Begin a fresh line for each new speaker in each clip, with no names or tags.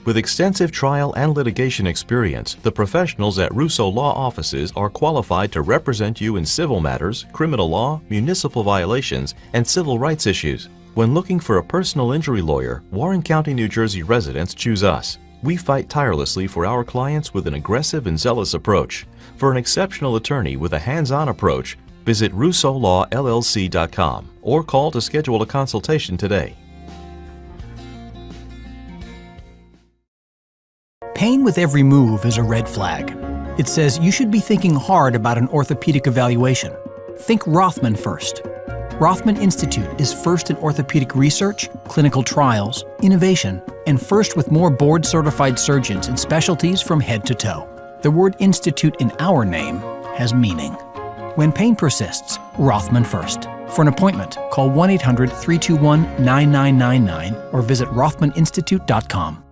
With extensive trial and litigation experience, the professionals at Russo Law Offices are qualified to represent you in civil matters, criminal law, municipal violations, and civil rights issues. When looking for a personal injury lawyer, Warren County, New Jersey residents choose us. We fight tirelessly for our clients with an aggressive and zealous approach. For an exceptional attorney with a hands-on approach, visit RussoLawLLC.com or call to schedule a consultation today.
Pain with every move is a red flag. It says you should be thinking hard about an orthopedic evaluation. Think Rothman first. Rothman Institute is first in orthopedic research, clinical trials, innovation, and first with more board-certified surgeons in specialties from head to toe. The word institute in our name has meaning. When pain persists, Rothman first. For an appointment, call 1-800-321-9999 or visit rothmaninstitute.com.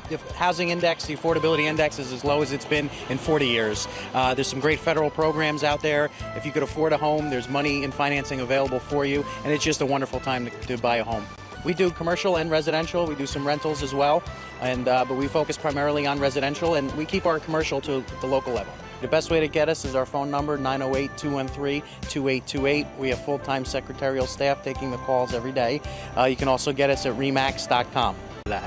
The housing index, the affordability index is as low as it's been in 40 years. There's some great federal programs out there. If you could afford a home, there's money and financing available for you, and it's just a wonderful time to buy a home. We do commercial and residential. We do some rentals as well, but we focus primarily on residential, and we keep our commercial to the local level. The best way to get us is our phone number, 908-213-2828. We have full-time secretarial staff taking the calls every day. You can also get us at remax.com.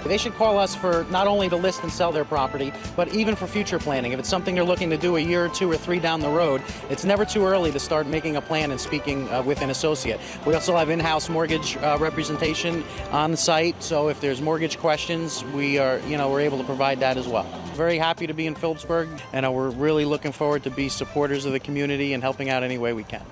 They should call us for not only to list and sell their property, but even for future planning. If it's something they're looking to do a year or two or three down the road, it's never too early to start making a plan and speaking with an associate. We also have in-house mortgage representation on the site, so if there's mortgage questions, we're able to provide that as well. Very happy to be in Phillipsburg, and we're really looking forward to be supporters of the community and helping out any way we can.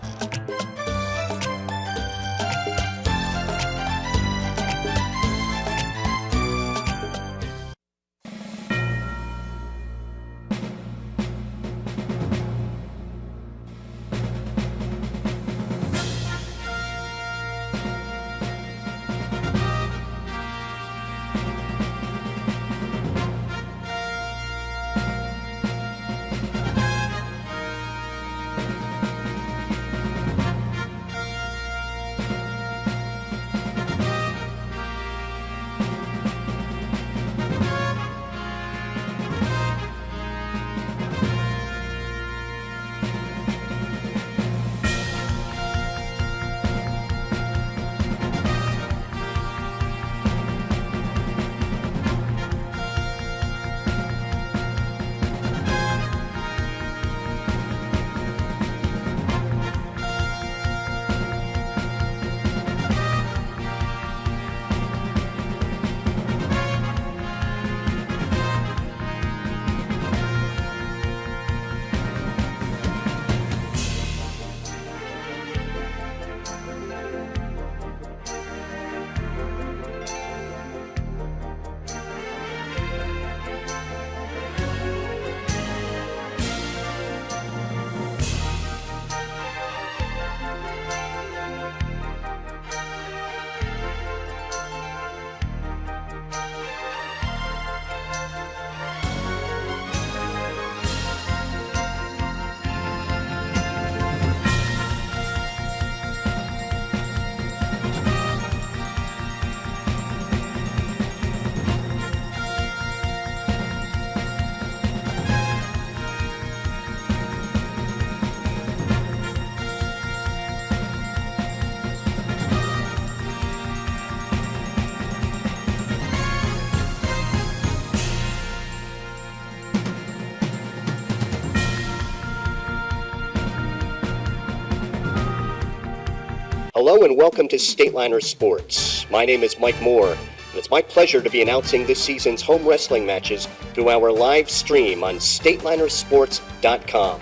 Hello and welcome to Stateliner Sports. My name is Mike Moore, and it's my pleasure to be announcing this season's home wrestling matches through our live stream on StatelinerSports.com.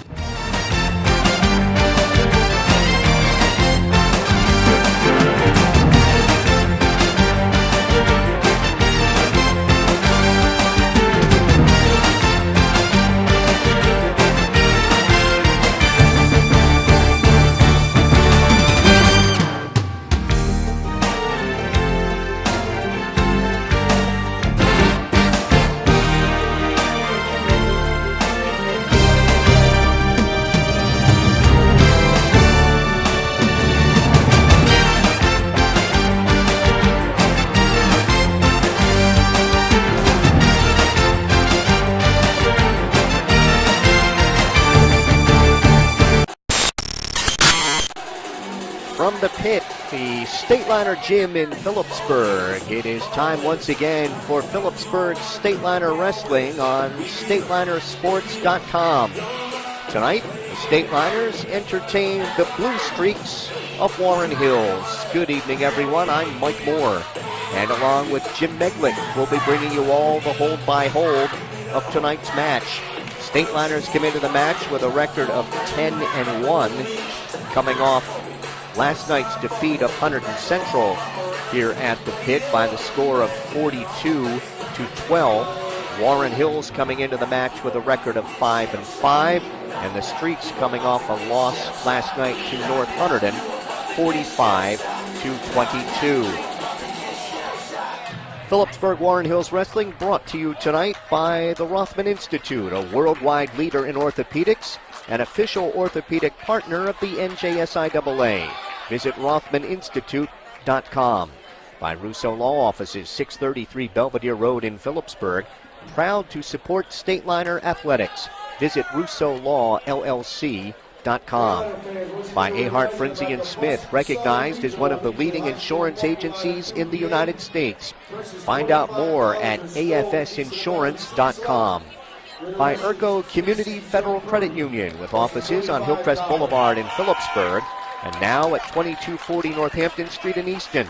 the pit, the Stateliner Gym in Phillipsburg. It is time once again for Phillipsburg Stateliner Wrestling on StatelinerSports.com. Tonight, the Stateliners entertain the Blue Streaks of Warren Hills. Good evening, everyone. I'm Mike Moore, and along with Jim Meglick, we'll be bringing you all the hold-by-hold of tonight's match. Stateliners come into the match with a record of 10-1, coming off last night's defeat of Hunterdon Central here at the pit by the score of 42-12. Warren Hills coming into the match with a record of 5-5, and the Streaks coming off a loss last night to North Hunterdon, 45-22. Phillipsburg Warren Hills Wrestling brought to you tonight by the Rothman Institute, a worldwide leader in orthopedics, an official orthopedic partner of the NJSIAA. Visit RothmanInstitute.com. By Russo Law Offices, 633 Belvedere Road in Phillipsburg, proud to support Stateliner Athletics. Visit RussoLawLLC.com. By Ahart, Frenzy & Smith, recognized as one of the leading insurance agencies in the United States. Find out more at AFSinsurance.com. By Ergo Community Federal Credit Union, with offices on Hillcrest Boulevard in Phillipsburg and now at 2240 Northampton Street in Easton.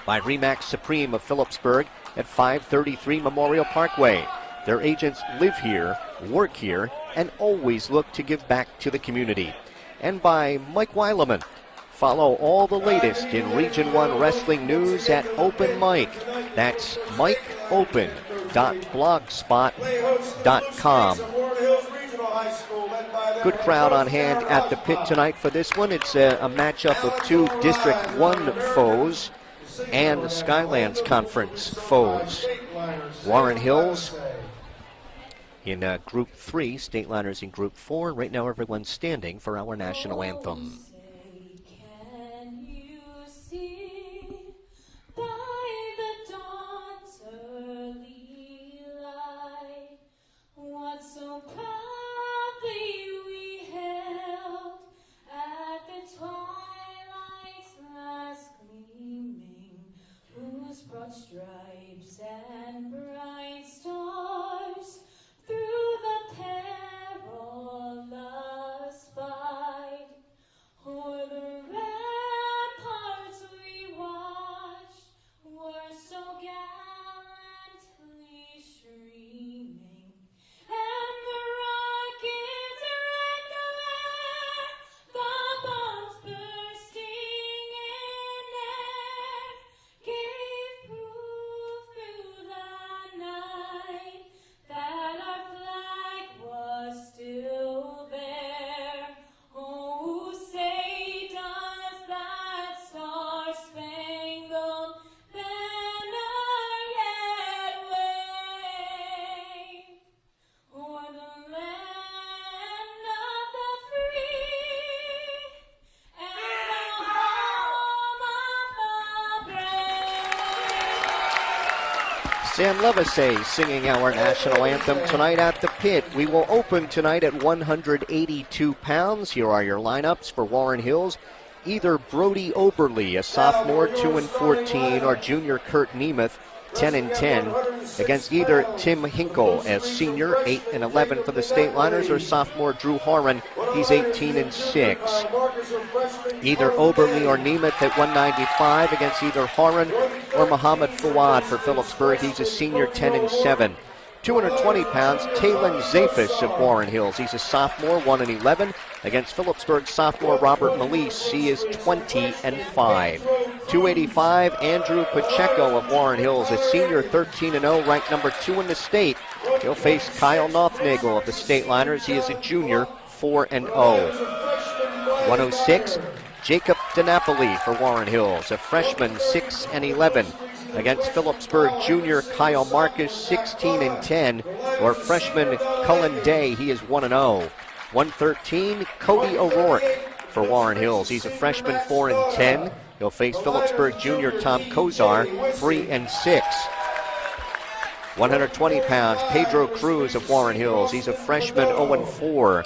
By Remax Supreme of Phillipsburg at 533 Memorial Parkway. Their agents live here, work here, and always look to give back to the community. And by Mike Weileman. Follow all the latest in Region 1 wrestling news at Open Mike. That's mikeopen.blogspot.com. Good crowd on hand at the pit tonight for this one. It's a matchup of two District 1 foes and the Skylands Conference foes. Warren Hills in Group 3, Stateliners in Group 4. Right now everyone's standing for our national anthem.
Can you see by the dawn's early light what so proudly we held at the twilight's last gleaming, whose broad stripes and bright stars through the perilous fight, o'er the ramparts we watched, were so gallantly streaming, and the rockets red glare, the bombs bursting in air, gave proof through the night that our flag was still there. Oh, say does that star-spangled banner yet wave o'er the land of the free and the home of the brave.
Sam Levisay singing our national anthem tonight at the pit. We will open tonight at 182 pounds. Here are your lineups for Warren Hills. Either Brody Oberly, a sophomore, 2-14, or junior Kurt Nemeth, 10-10, against either Tim Hinkle, a senior, 8-11 for the Stateliners, or sophomore Drew Horan, he's 18-6. Either Oberly or Nemeth at 195 against either Horan or Muhammad Fawad for Phillipsburg, he's a senior, 10-7. 220 pounds, Talon Zafis of Warren Hills. He's a sophomore, 1-11, against Phillipsburg sophomore Robert Melise. He is 20-5. 285, Andrew Pacheco of Warren Hills, a senior, 13-0, ranked number 2 in the state. He'll face Kyle Nothnagel of the Stateliners. He is a junior, 4-0. 106, Jacob DiNapoli for Warren Hills, a freshman, 6-11. Against Phillipsburg junior Kyle Marcus, 16-10, or freshman Cullen Day, he is 1-0. 113, Cody O'Rourke for Warren Hills. He's a freshman, 4-10. He'll face Phillipsburg junior Tom Kozar, 3-6. 120 pounds, Pedro Cruz of Warren Hills. He's a freshman, 0-4.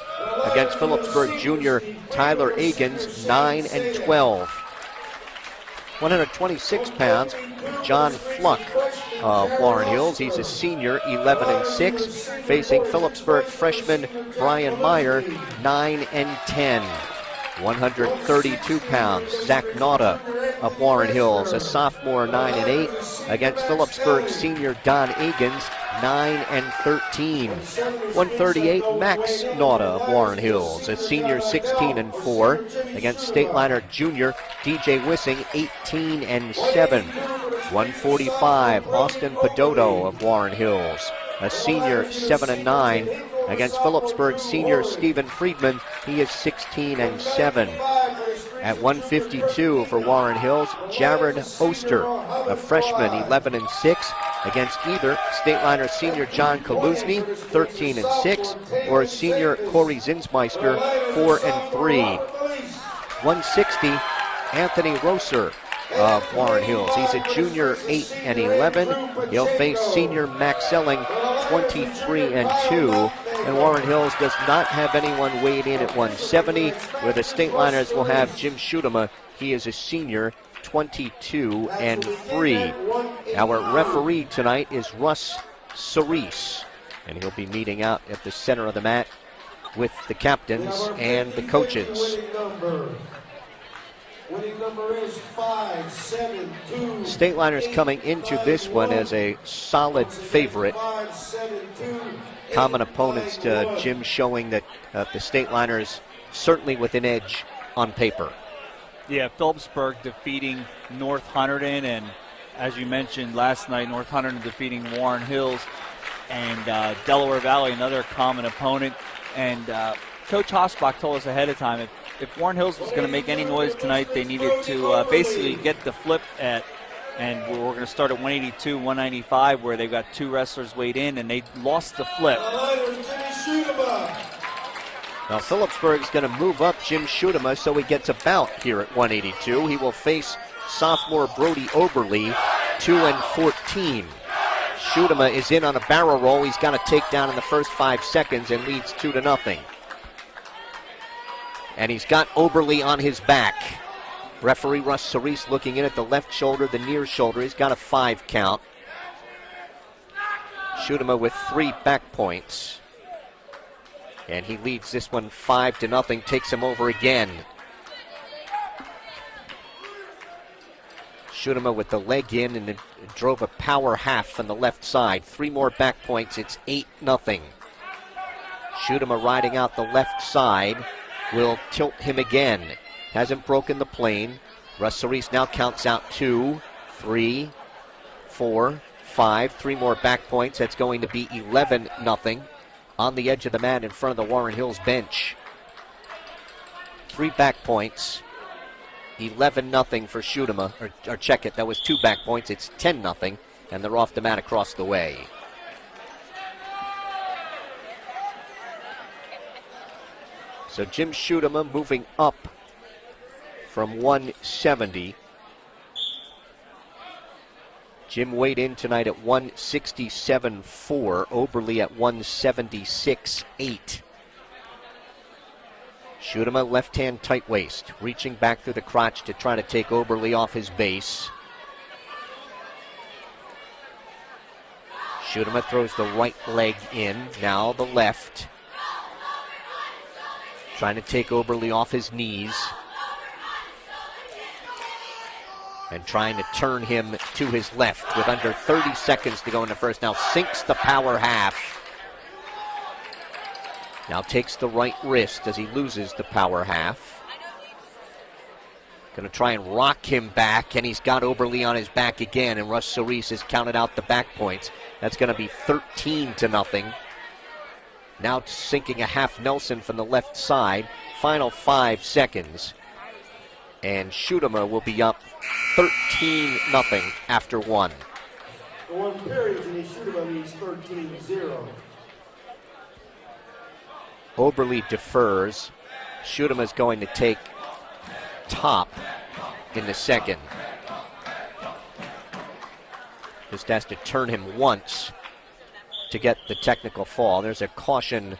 Against Phillipsburg junior Tyler Agins, 9-12. 126 pounds, John Fluck of Warren Hills. He's a senior, 11-6, facing Phillipsburg freshman Brian Meyer, 9-10. 132 pounds, Zach Nauta of Warren Hills, a sophomore, 9-8, against Phillipsburg senior Don Egan's, 9-13. 138, Max Nauta of Warren Hills, a senior, 16-4, against Stateliner junior DJ Wissing, 18-7. 145, Austin Pedoto of Warren Hills, a senior, 7-9, against Phillipsburg senior Stephen Friedman. He is 16-7. At 152 for Warren Hills, Jared Oster, a freshman, 11-6, against either Stateliner senior John Kaluzny, 13-6, or senior Corey Zinsmeister, 4-3. 160, Anthony Rosser of Warren Hills. He's a junior, 8-11. He'll face senior Max Selling, 23-2. And Warren Hills does not have anyone weighed in at 170, where the Stateliners will have Jim Schutema. He is a senior, 22-3. Our referee tonight is Russ Cerise, and he'll be meeting out at the center of the mat with the captains and the coaches.
Winning number is 5-7-2.
Stateliners coming into this one as a solid favorite.
5-7-2.
Common opponents to Jim, showing that the Stateliners certainly with an edge on paper.
Yeah, Phillipsburg defeating North Hunterdon, and as you mentioned last night, North Hunterdon defeating Warren Hills, and Delaware Valley, another common opponent. And Coach Hosbach told us ahead of time, if Warren Hills was going to make any noise tonight, they needed to basically get the flip at, and we're going to start at 182, 195, where they've got two wrestlers weighed in, and they lost the flip.
Now Phillipsburg's going to move up Jim Schutema, so he gets a bout here at 182. He will face sophomore Brody Oberly, 2-14. Schutema is in on a barrel roll. He's got a takedown in the first 5 seconds and leads 2-0. And he's got Oberly on his back. Referee Russ Cerise looking in at the left shoulder, the near shoulder. He's got a 5 count. Schutema with 3 back points. And he leads this one 5-0, takes him over again. Schutema with the leg in and drove a power half from the left side. 3 more back points, it's 8-0. Schutema riding out the left side will tilt him again. Hasn't broken the plane. Russ Cerise now counts out 2, 3, 4, 5. 3 more back points. That's going to be 11-0 on the edge of the mat in front of the Warren Hills bench. 3 back points. 11-0 for Schutema. Or check it, that was 2 back points. It's 10-0, and they're off the mat across the way. So Jim Schutema moving up from 170. Jim weighed in tonight at 167.4. Oberly at 176.8. Schutema left-hand tight waist, reaching back through the crotch to try to take Oberly off his base. Schutema throws the right leg in, now the left. Trying to take Oberly off his knees. And trying to turn him to his left with under 30 seconds to go in the first. Now sinks the power half. Now takes the right wrist as he loses the power half. Going to try and rock him back, and he's got Oberly on his back again, and Russ Cerise has counted out the back points. That's going to be 13-0. Now sinking a half Nelson from the left side. Final 5 seconds. And Schutema will be up 13-0 after 1.
The 1 period, and Schutema means 13-0.
Oberly defers. Schutema is going to take top in the second. Just has to turn him once to get the technical fall. There's a caution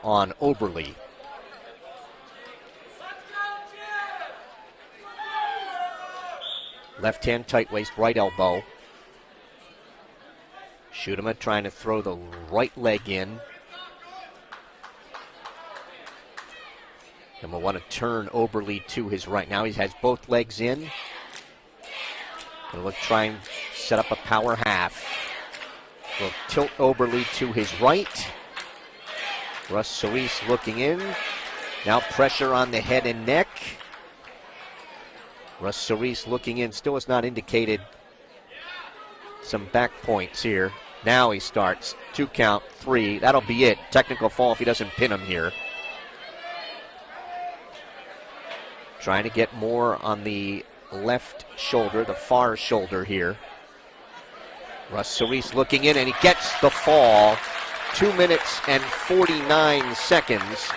on Oberly. Left hand tight waist, right elbow. Schudema trying to throw the right leg in. And will want to turn Oberle to his right. Now he has both legs in. Going to try and set up a power half. Will tilt Oberle to his right. Russ Solis looking in. Now pressure on the head and neck. Russ Solis looking in. Still has not indicated some back points here. Now he starts. 2 count, 3. That'll be it. Technical fall if he doesn't pin him here. Trying to get more on the left shoulder, the far shoulder here. Russ Solis looking in, and he gets the fall. 2 minutes and 49 seconds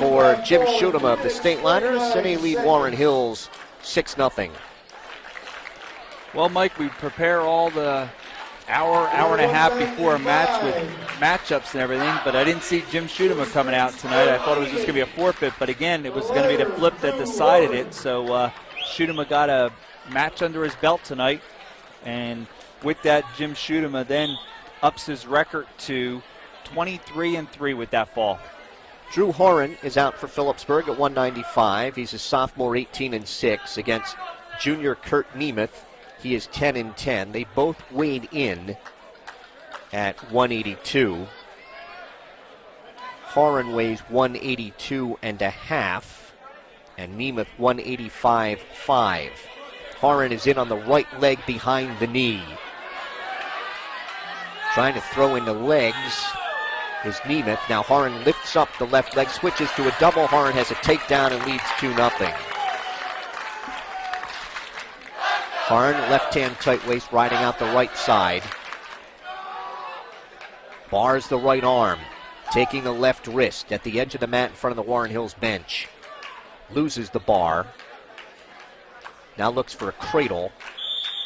for Jim Schudema of the Stateliners, and they lead Warren Hills 6-0.
Well, Mike, we prepare all the hour and a half before a match with matchups and everything, but I didn't see Jim Schudema coming out tonight. I thought it was just going to be a forfeit, but again, it was going to be the flip that decided it. So Schudema got a match under his belt tonight, and with that, Jim Schudema then ups his record to 23-3 with that fall.
Drew Horan is out for Phillipsburg at 195. He's a sophomore, 18-6 against junior Kurt Nemeth. He is 10-10. They both weighed in at 182. Horan weighs 182.5, and Nemeth 185.5. Horan is in on the right leg behind the knee. Trying to throw in the legs is Nemeth. Now Horan lifts up the left leg, switches to a double. Horan has a takedown and leads 2-0. Horan, left-hand tight waist, riding out the right side. Bars the right arm, taking the left wrist at the edge of the mat in front of the Warren Hills bench. Loses the bar. Now looks for a cradle.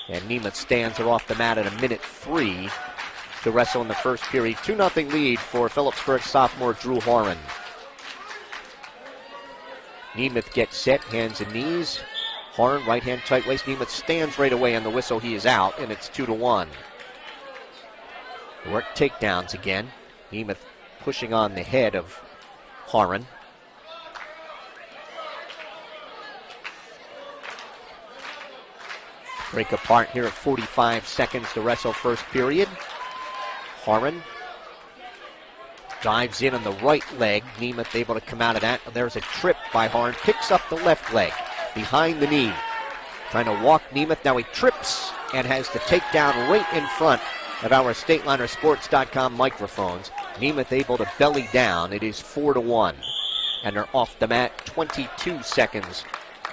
And Nemeth stands her off the mat at 1:03 to wrestle in the first period. 2-0 lead for Phillipsburg sophomore Drew Horan. Nemeth gets set, hands and knees. Horan, right hand tight waist. Nemeth stands right away on the whistle. He is out, and it's 2-1. Work takedowns again. Nemeth pushing on the head of Horan. Break apart here at 45 seconds to wrestle first period. Horan dives in on the right leg. Nemeth able to come out of that. There's a trip by Horan. Picks up the left leg behind the knee. Trying to walk Nemeth. Now he trips and has the takedown right in front of our StatelinerSports.com microphones. Nemeth able to belly down. It is 4-1. And they're off the mat. 22 seconds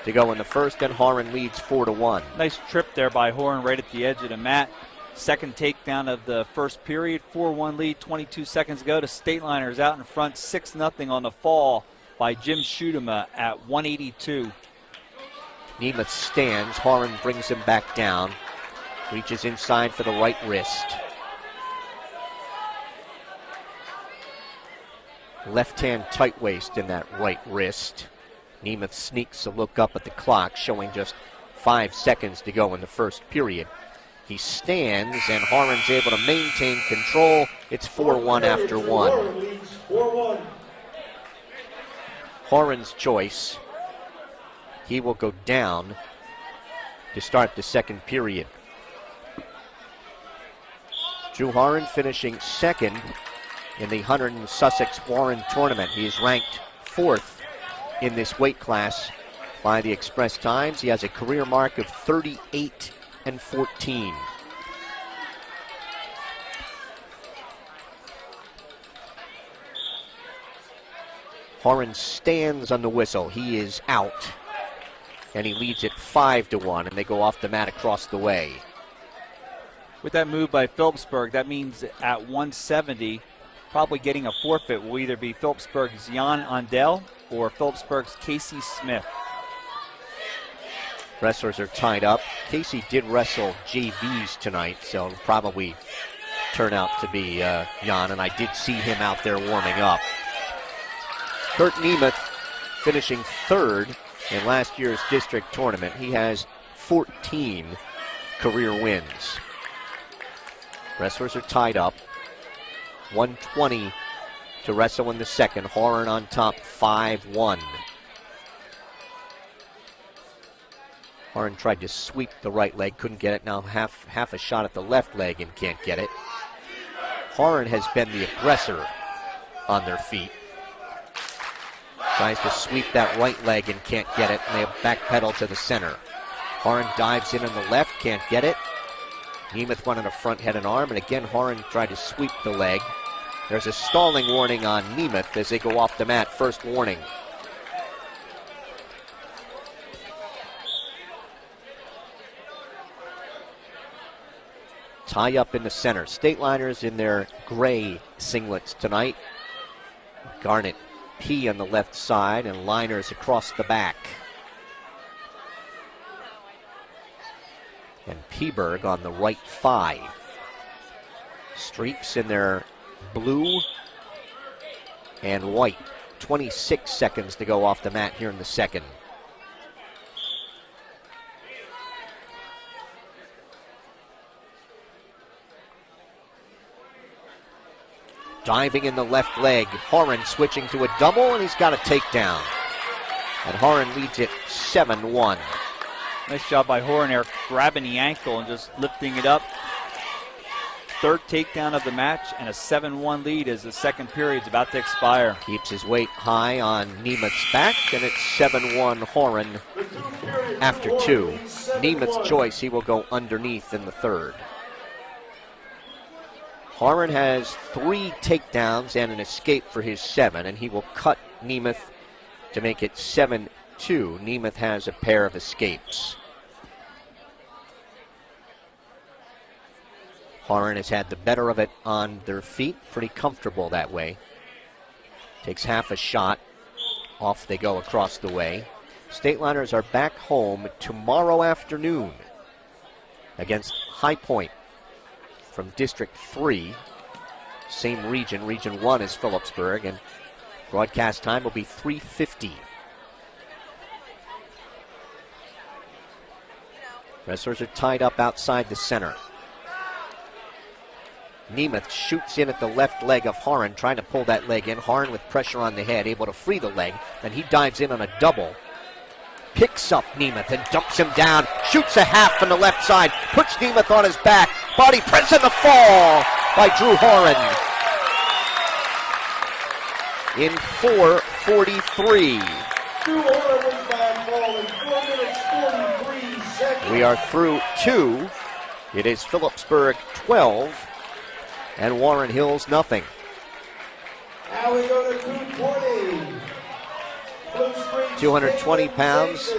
to go in the first, and Horan leads 4-1.
Nice trip there by Horan right at the edge of the mat. Second takedown of the first period. 4-1 lead, 22 seconds to go. The Stateliners out in front, 6-0 on the fall by Jim Schudema at 182.
Nemeth stands. Horan brings him back down. Reaches inside for the right wrist. Left hand tight waist in that right wrist. Nemeth sneaks a look up at the clock, showing just 5 seconds to go in the first period. He stands, and Horan's able to maintain control. It's 4-1 after one. Horan's choice. He will go down to start the second period. Drew Horan finishing second in the Hunter and Sussex Warren tournament. He is ranked 4th in this weight class by the Express Times. He has a career mark of 38-14. Horan stands on the whistle. He is out. And he leads it 5-1, and they go off the mat across the way.
With that move by Phillipsburg, that means at 170, probably getting a forfeit will either be Phillipsburg's Jan Andel or Phillipsburg's Casey Smith.
Wrestlers are tied up. Casey did wrestle JVs tonight, so it'll probably turn out to be Jan, and I did see him out there warming up. Kurt Nemeth finishing 3rd in last year's district tournament. He has 14 career wins. Wrestlers are tied up. 1:20 to wrestle in the second. Horan on top, 5-1. Horan tried to sweep the right leg, couldn't get it. Now half a shot at the left leg and can't get it. Horan has been the aggressor on their feet. Tries to sweep that right leg and can't get it, and they backpedal to the center. Horan dives in on the left, can't get it. Nemeth went on a front head and arm, and again Horan tried to sweep the leg. There's a stalling warning on Nemeth as they go off the mat. First warning. Tie up in the center. Stateliners in their gray singlets tonight. Garnet P on the left side and liners across the back. And Peberg on the right 5. Streaks in their blue and white. 26 seconds to go off the mat here in the second. Diving in the left leg. Horan switching to a double, and he's got a takedown. And Horan leads it 7-1.
Nice job by Horan there, grabbing the ankle and just lifting it up. Third takedown of the match, and a 7-1 lead as the second period's about to expire.
Keeps his weight high on Nemeth's back, and it's 7-1 Horan after 2. Nemeth's choice, he will go underneath in the third. Horan has 3 takedowns and an escape for his 7, and he will cut Nemeth to make it 7-2. Nemeth has a pair of escapes. Horan has had the better of it on their feet, pretty comfortable that way. Takes half a shot. Off they go across the way. Stateliners are back home tomorrow afternoon against High Point from District 3. Same region. Region 1 is Phillipsburg, and broadcast time will be 3:50. Wrestlers are tied up outside the center. Nemeth shoots in at the left leg of Horan, trying to pull that leg in. Horan with pressure on the head, able to free the leg. Then he dives in on a double. Picks up Nemeth and dumps him down. Shoots a half from the left side. Puts Nemeth on his back. Body press in the fall by Drew Horan. In 4:43.
Drew Horan wins by a fall in 4 minutes 43 seconds.
We are through 2. It is Phillipsburg 12 and Warren Hills nothing.
Now we go to 220.
220 pounds.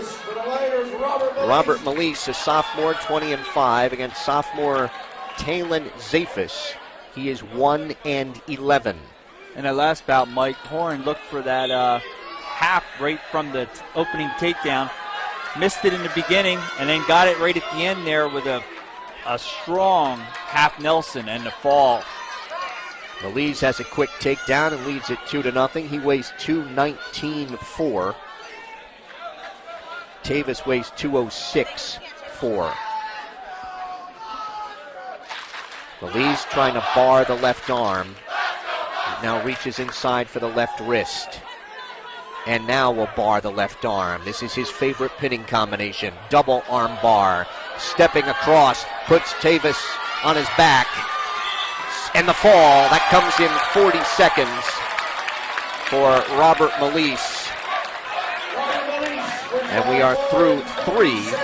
Robert Malise, a sophomore, 20-5 against sophomore Talon Zafis. He is 1-11.
In that last bout, Mike, Horan looked for that half right from the opening takedown. Missed it in the beginning and then got it right at the end there with a strong half Nelson and the fall.
Malise has a quick takedown and leads it 2-0. He weighs 219.4. Tavis weighs 206.4. Malise trying to bar the left arm. He now reaches inside for the left wrist. And now will bar the left arm. This is his favorite pinning combination. Double arm bar. Stepping across, puts Tavis on his back. And the fall, that comes in 40 seconds for Robert Malise. And we are through 3.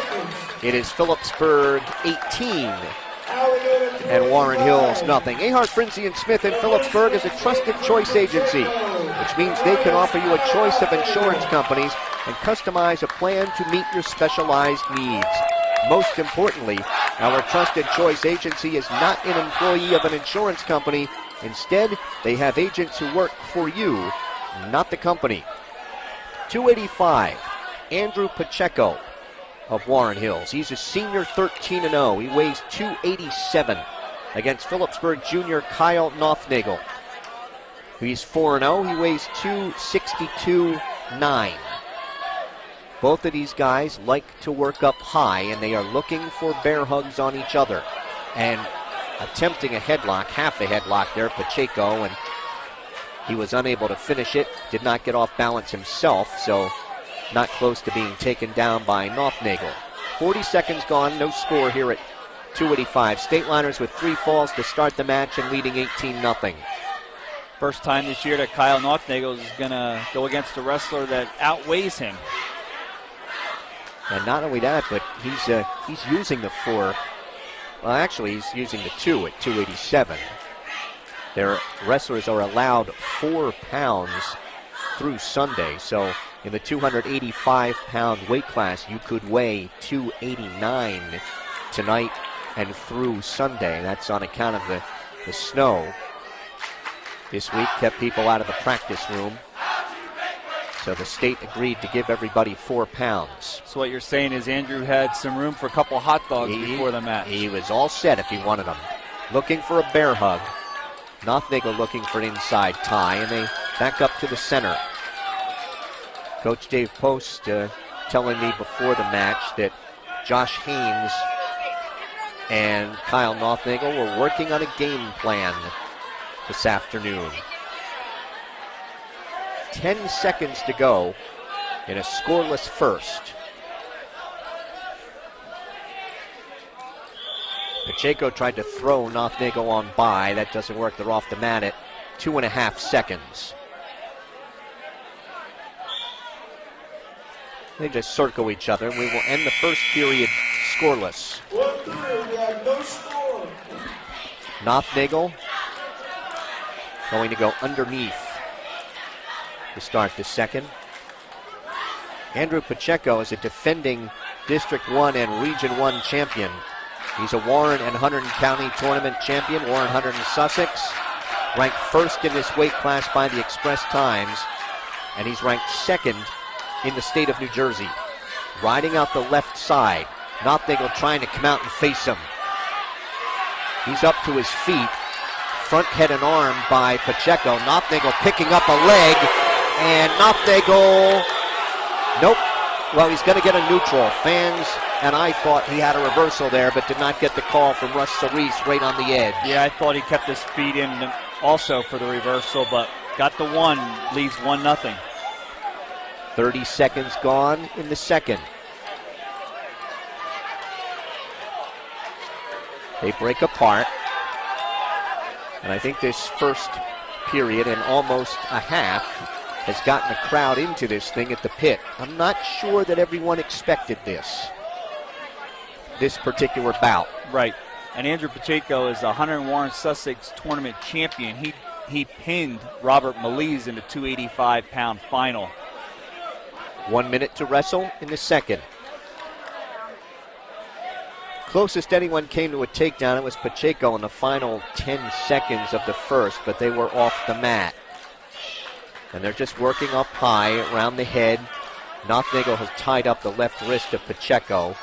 It is Phillipsburg 18 and Warren Hills nothing. Ahart, Frinzy & Smith in Phillipsburg is a trusted choice agency, which means they can offer you a choice of insurance companies and customize a plan to meet your specialized needs. Most importantly, our trusted choice agency is not an employee of an insurance company. Instead, they have agents who work for you, not the company. 285, Andrew Pacheco of Warren Hills. He's a senior, 13-0. He weighs 287 against Phillipsburg junior Kyle Nothnagel. He's 4-0. He weighs 262.9.
Both of these guys like to work up high, and they are looking for bear hugs on each other. And attempting a headlock, half a headlock there, Pacheco, and he was unable to finish it, did not get off balance himself, so not close to being taken down by Nothnagel. 40 seconds gone, no score here at 285. Stateliners with 3 falls to start the match and leading 18-0.
First time this year that Kyle Nothnagel is going to go against a wrestler that outweighs him.
And not only that, but he's using the 4. Well, actually, he's using the 2 at 287. Their wrestlers are allowed 4 pounds through Sunday. So in the 285-pound weight class, you could weigh 289 tonight and through Sunday. That's on account of the snow. This week kept people out of the practice room. So the state agreed to give everybody 4 pounds.
So what you're saying is Andrew had some room for a couple hot dogs before the match.
He was all set if he wanted them. Looking for a bear hug. Nothnagel looking for an inside tie, and they back up to the center. Coach Dave Post telling me before the match that Josh Haynes and Kyle Nothnagel were working on a game plan this afternoon. 10 seconds to go in a scoreless first. Pacheco tried to throw Nothnagel on by. That doesn't work. They're off the mat at 2.5 seconds. They just circle each other, and we will end the first period scoreless. Nothnagel going to go underneath to start the second. Andrew Pacheco is a defending District 1 and Region 1 champion. He's a Warren and Hunterdon County tournament champion, Warren, Hunterdon, Sussex. Ranked first in this weight class by the Express Times, and he's ranked second in the state of New Jersey. Riding out the left side. Nothnagel trying to come out and face him. He's up to his feet. Front head and arm by Pacheco. Nothnagel picking up a leg, and Nothnagel, nope. Well, he's going to get a neutral. Fans and I thought he had a reversal there, but did not get the call from Russ Cerise right on the edge.
Yeah, I thought he kept his feet in also for the reversal, but got the one, leaves 1-0.
30 seconds gone in the second. They break apart. And I think this first period and almost a half has gotten the crowd into this thing at the pit. I'm not sure that everyone expected this particular bout.
Right. And Andrew Pacheco is a Hunterdon Warren Sussex tournament champion. He pinned Robert Maliz in the 285-pound final.
1 minute to wrestle in the second. Closest anyone came to a takedown, it was Pacheco in the final 10 seconds of the first, but they were off the mat. And they're just working up high around the head. Nothnagel has tied up the left wrist of Pacheco.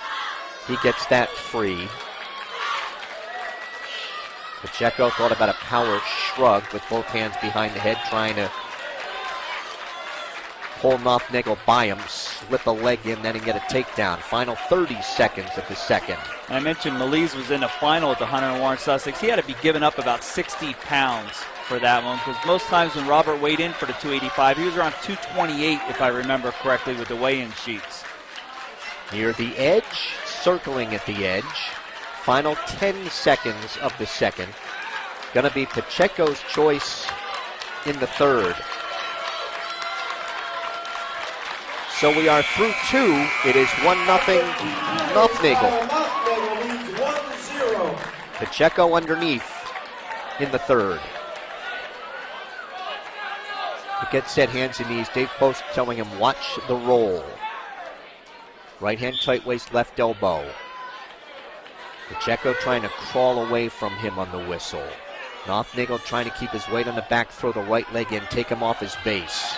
He gets that free. Pacheco thought about a power shrug with both hands behind the head, trying to pull Nothnagel by him, slip a leg in, then and get a takedown. Final 30 seconds of the second.
And I mentioned Maliz was in the final at the Hunterdon Warren Sussex. He had to be giving up about 60 pounds for that one, because most times when Robert weighed in for the 285, he was around 228, if I remember correctly, with the weigh-in sheets.
Near the edge, circling at the edge. Final 10 seconds of the second. Going to be Pacheco's choice in the third. So we are through 2. It is 1-0 Nothnagel. Pacheco underneath in the third. It gets set, hands and knees. Dave Post telling him, watch the roll. Right hand tight waist, left elbow. Pacheco trying to crawl away from him on the whistle. Nothnagel trying to keep his weight on the back, throw the right leg in, take him off his base.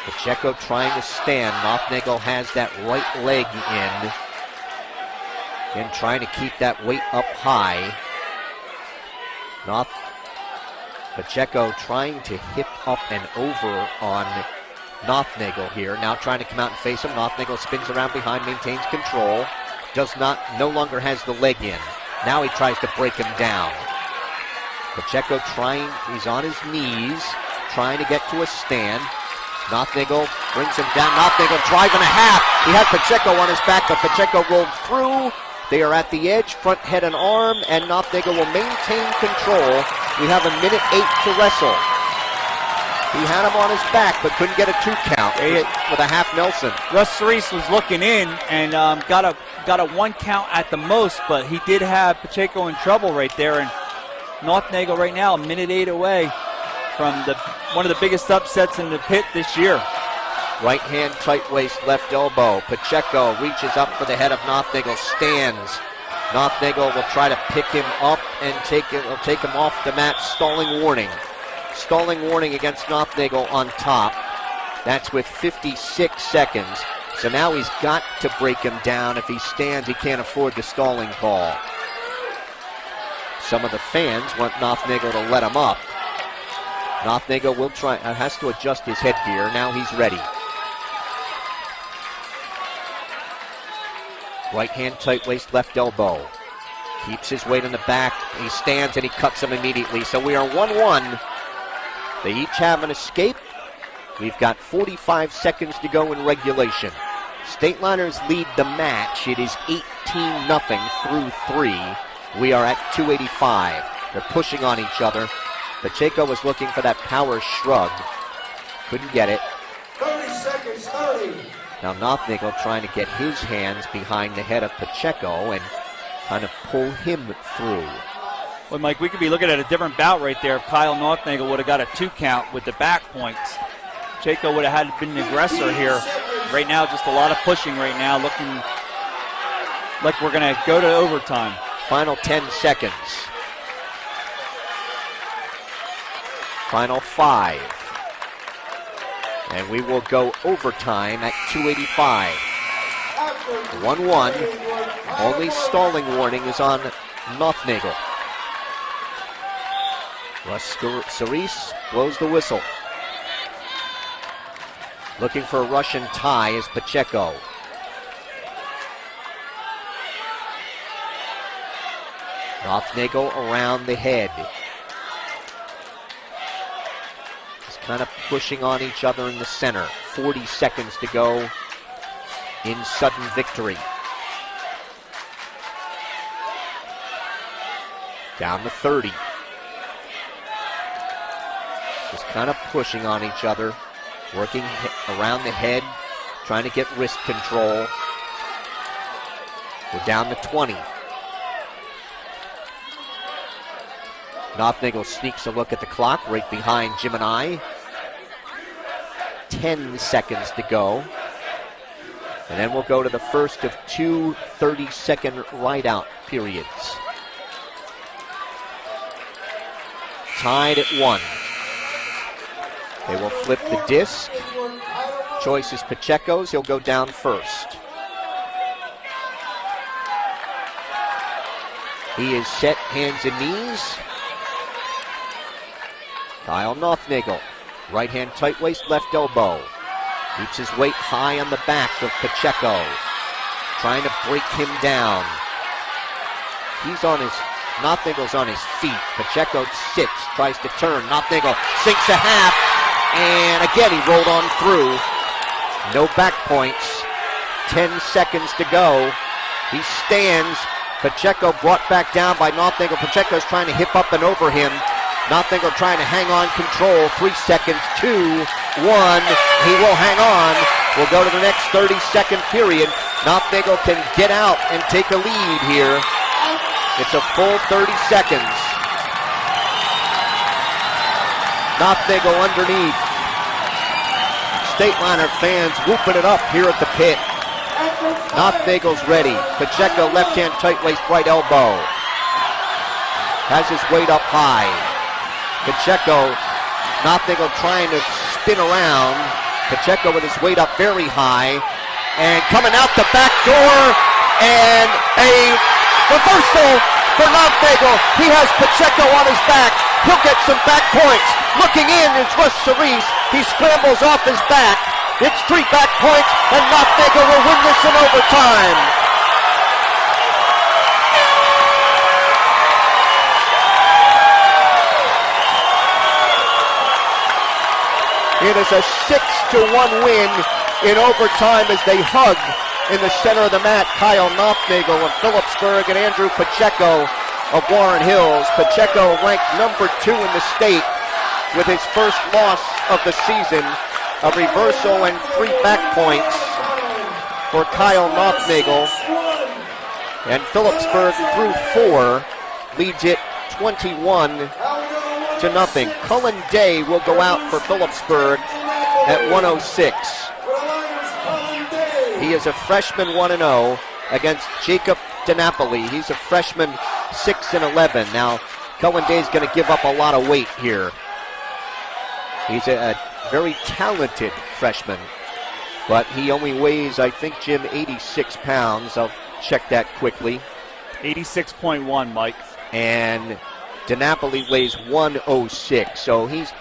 Pacheco trying to stand. Nothnagel has that right leg in. And trying to keep that weight up high. Pacheco trying to hip up and over on Nothnagel here, now trying to come out and face him. Nothnagel spins around behind, maintains control. No longer has the leg in. Now he tries to break him down. Pacheco he's on his knees, trying to get to a stand. Nothnagel brings him down. Nothnagel driving a half. He had Pacheco on his back, but Pacheco rolled through. They are at the edge, front, head, and arm, and Nothnagel will maintain control. We have 1:08 to wrestle. He had him on his back, but couldn't get a 2 count with a half Nelson.
Russ Cerise was looking in and got a 1 count at the most, but he did have Pacheco in trouble right there. And Nothnagel right now 1:08 away from one of the biggest upsets in the pit this year.
Right hand, tight waist, left elbow. Pacheco reaches up for the head of Nothnagel, stands. Nothnagel will try to pick him up and take him off the mat. Stalling warning. Stalling warning against Nothnagel on top. That's with 56 seconds. So now he's got to break him down. If he stands, he can't afford the stalling call. Some of the fans want Nothnagel to let him up. Nothnagel will has to adjust his headgear. Now he's ready. Right hand, tight waist, left elbow. Keeps his weight on the back. He stands and he cuts him immediately. So we are 1-1. They each have an escape. We've got 45 seconds to go in regulation. Stateliners lead the match. It is 18-0 through 3. We are at 285. They're pushing on each other. Pacheco was looking for that power shrug. Couldn't get it.
30 seconds, 30.
Now Nothnagel trying to get his hands behind the head of Pacheco and kind of pull him through.
Well, Mike, we could be looking at a different bout right there if Kyle Nothnagel would have got a 2 count with the back points. Pacheco would have had been the aggressor here. Right now, just a lot of pushing right now, looking like we're going to go to overtime.
Final 10 seconds. Final 5. And we will go overtime at 285. 1-1. Only stalling warning is on Nothnagel. Russ Cerise blows the whistle. Looking for a Russian tie is Pacheco. Nothnagel around the head. Just kind of pushing on each other in the center. 40 seconds to go in sudden victory. Down to 30. Just kind of pushing on each other. Working around the head. Trying to get wrist control. We're down to 20. Nothnagel sneaks a look at the clock right behind Jim and I. 10 seconds to go. And then we'll go to the first of 2 30-second ride-out periods. Tied at 1. They will flip the disc. Choice is Pacheco's. He'll go down first. He is set, hands and knees. Kyle Nothnagel. Right hand tight waist, left elbow. Keeps his weight high on the back of Pacheco. Trying to break him down. Nothnagle's on his feet. Pacheco sits, tries to turn. Nothnagel sinks a half. And again, he rolled on through. No back points. 10 seconds to go. He stands. Pacheco brought back down by Nothnagel. Pacheco's trying to hip up and over him. Nothnagel trying to hang on control. 3 seconds, 2, 1. He will hang on. We'll go to the next 30-second period. Nothnagel can get out and take a lead here. It's a full 30 seconds. Nothnagel underneath. Stateliner fans whooping it up here at the pit. Notnagel's ready. Pacheco left hand tight waist, right elbow. Has his weight up high. Pacheco, Nothnagel trying to spin around. Pacheco with his weight up very high. And coming out the back door. And a reversal for Nothnagel. He has Pacheco on his back. He'll get some back points. Looking in is Russ Cerise. He scrambles off his back. It's 3 back points, and Nothnagel will win this in overtime. It is a 6-1 win in overtime as they hug in the center of the mat Kyle Nothnagel of Phillipsburg and Andrew Pacheco of Warren Hills. Pacheco ranked number 2 in the state with his first loss of the season. A reversal and 3 back points for Kyle Nothnagel. And Phillipsburg through 4 leads it 21-0. Cullen Day will go out for Phillipsburg at 106. He is a freshman 1-0 against Jacob DiNapoli. He's a freshman 6-11. Now, Cullen Day is going to give up a lot of weight here. He's a very talented freshman, but he only weighs, I think, Jim, 86 pounds. I'll check that quickly.
86.1, Mike.
And DiNapoli weighs 106, so he's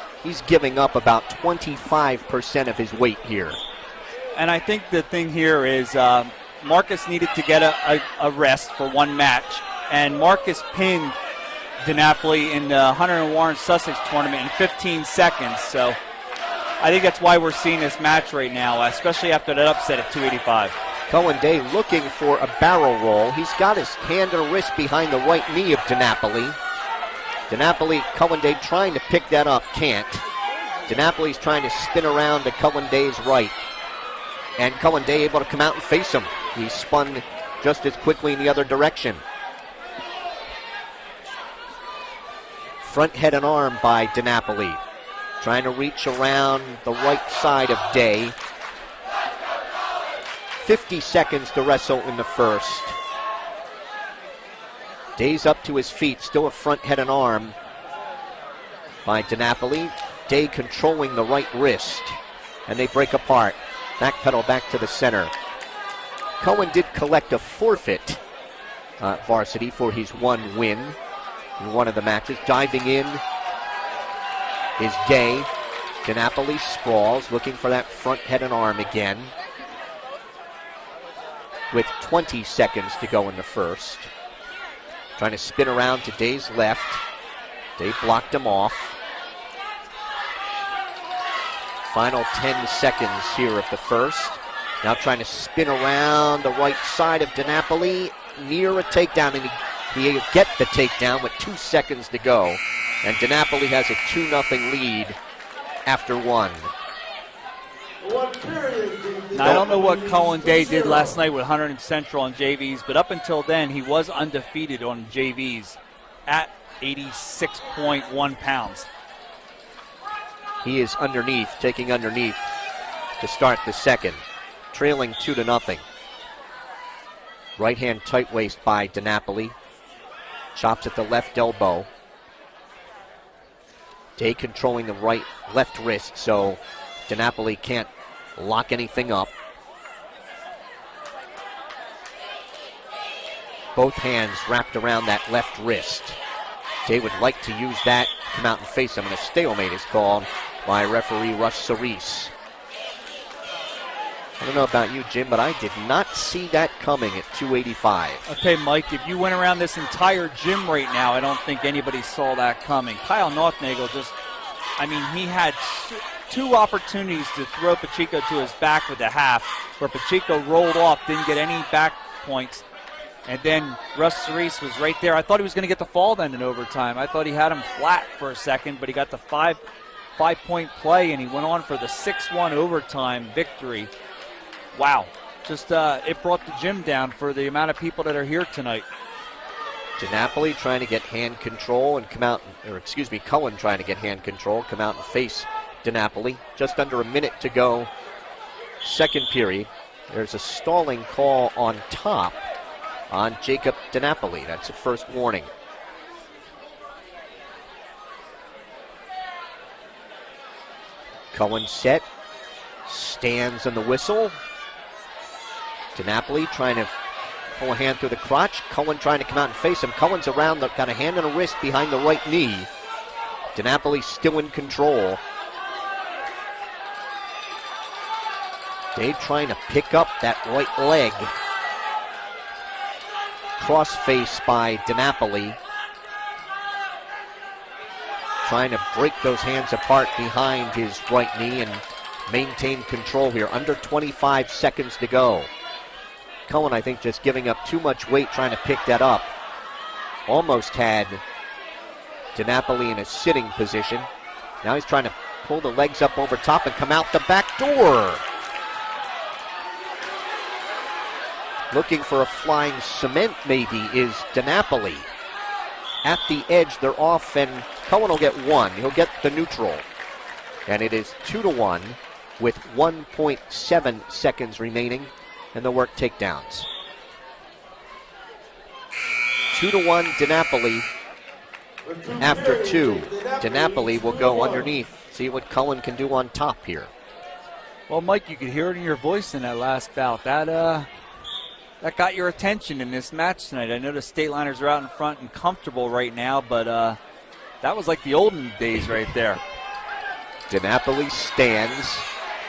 giving up about 25% of his weight here.
And I think the thing here is Marcus needed to get a rest for one match, and Marcus pinned DiNapoli in the Hunter and Warren Sussex tournament in 15 seconds. So I think that's why we're seeing this match right now, especially after that upset at 285.
Cullen Day looking for a barrel roll. He's got his hand and wrist behind the right knee of DiNapoli. Cullen Day trying to pick that up, can't. DiNapoli's trying to spin around to Cullen Day's right. And Cullen Day able to come out and face him. He spun just as quickly in the other direction. Front head and arm by DiNapoli. Trying to reach around the right side of Day. 50 seconds to wrestle in the first. Day's up to his feet, still a front head and arm by DiNapoli. Day controlling the right wrist, and they break apart. Backpedal back to the center. Cohen did collect a forfeit, varsity, for his one win in one of the matches. Diving in is Day. DiNapoli sprawls, looking for that front head and arm again. With 20 seconds to go in the first. Trying to spin around to Day's left. Day blocked him off. Final 10 seconds here of the first. Now trying to spin around the right side of DiNapoli. Near a takedown, and he get the takedown with 2 seconds to go. And DiNapoli has a 2-0 lead after one.
Now, I don't know what Cullen Day did last night with Hunter and Central on JVs, but up until then, he was undefeated on JVs at 86.1 pounds.
He is underneath, taking underneath to start the second, trailing 2-0. Right hand tight waist by DiNapoli. Chops at the left elbow. Day controlling the left wrist, so DiNapoli can't lock anything up. Both hands wrapped around that left wrist. Day would like to use that, come out and face him, and a stalemate is called by referee Russ Cerise. I don't know about you, Jim, but I did not see that coming at 285.
Okay, Mike, if you went around this entire gym right now, I don't think anybody saw that coming. Kyle Nothnagel he had two opportunities to throw Pacheco to his back with a half, where Pacheco rolled off, didn't get any back points. And then Russ Cerise was right there. I thought he was going to get the fall then in overtime. I thought he had him flat for a second, but he got the five-point play, and he went on for the 6-1 overtime victory. Wow. Just it brought the gym down for the amount of people that are here tonight.
DiNapoli trying to get hand control and come out, Cullen trying to get hand control, come out and face DiNapoli. Just under a minute to go, second period. There's a stalling call on top on Jacob DiNapoli. That's the first warning. Cullen set, stands on the whistle. DiNapoli trying to pull a hand through the crotch. Cullen trying to come out and face him. Cullen's around, got a hand and a wrist behind the right knee. DiNapoli still in control. Day trying to pick up that right leg. Cross face by DiNapoli. Trying to break those hands apart behind his right knee and maintain control here. Under 25 seconds to go. Cullen, I think, just giving up too much weight trying to pick that up. Almost had DiNapoli in a sitting position. Now he's trying to pull the legs up over top and come out the back door. Looking for a flying cement maybe is DiNapoli. At the edge, they're off, and Cullen will get one. He'll get the neutral. And it is 2-1 with 1.7 seconds remaining, and they'll work takedowns. 2-1 DiNapoli after 2. DiNapoli will go underneath. See what Cullen can do on top here.
Well, Mike, you could hear it in your voice in that last bout. That got your attention in this match tonight. I know the Stateliners are out in front and comfortable right now, but that was like the olden days right there.
DiNapoli stands.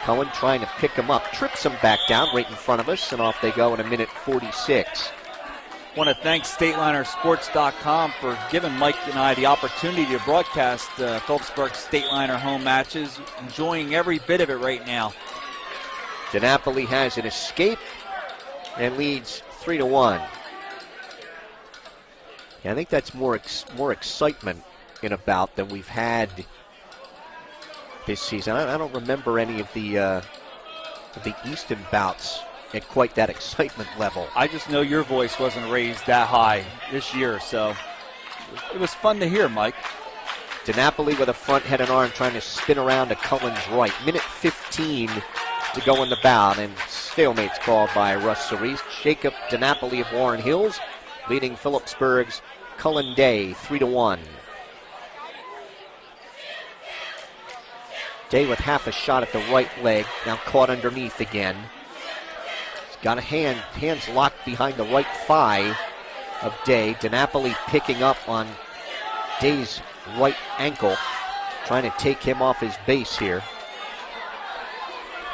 Cullen trying to pick him up. Trips him back down right in front of us, and off they go in 1:46.
Want to thank StatelinerSports.com for giving Mike and I the opportunity to broadcast Phillipsburg Stateliner home matches. Enjoying every bit of it right now.
DiNapoli has an escape and leads 3-1. Yeah, I think that's more excitement in a bout than we've had this season. I don't remember any of the Easton bouts at quite that excitement level.
I just know your voice wasn't raised that high this year, so it was fun to hear, Mike.
DiNapoli with a front head and arm trying to spin around to Cullen's right. 1:15 to go in the bout, and stalemate's called by Russ Cerise. Jacob DiNapoli of Warren Hills leading Phillipsburg's Cullen Day 3-1. Day with half a shot at the right leg, now caught underneath again. He's got a hands locked behind the right thigh of Day. DiNapoli picking up on Day's right ankle, trying to take him off his base here.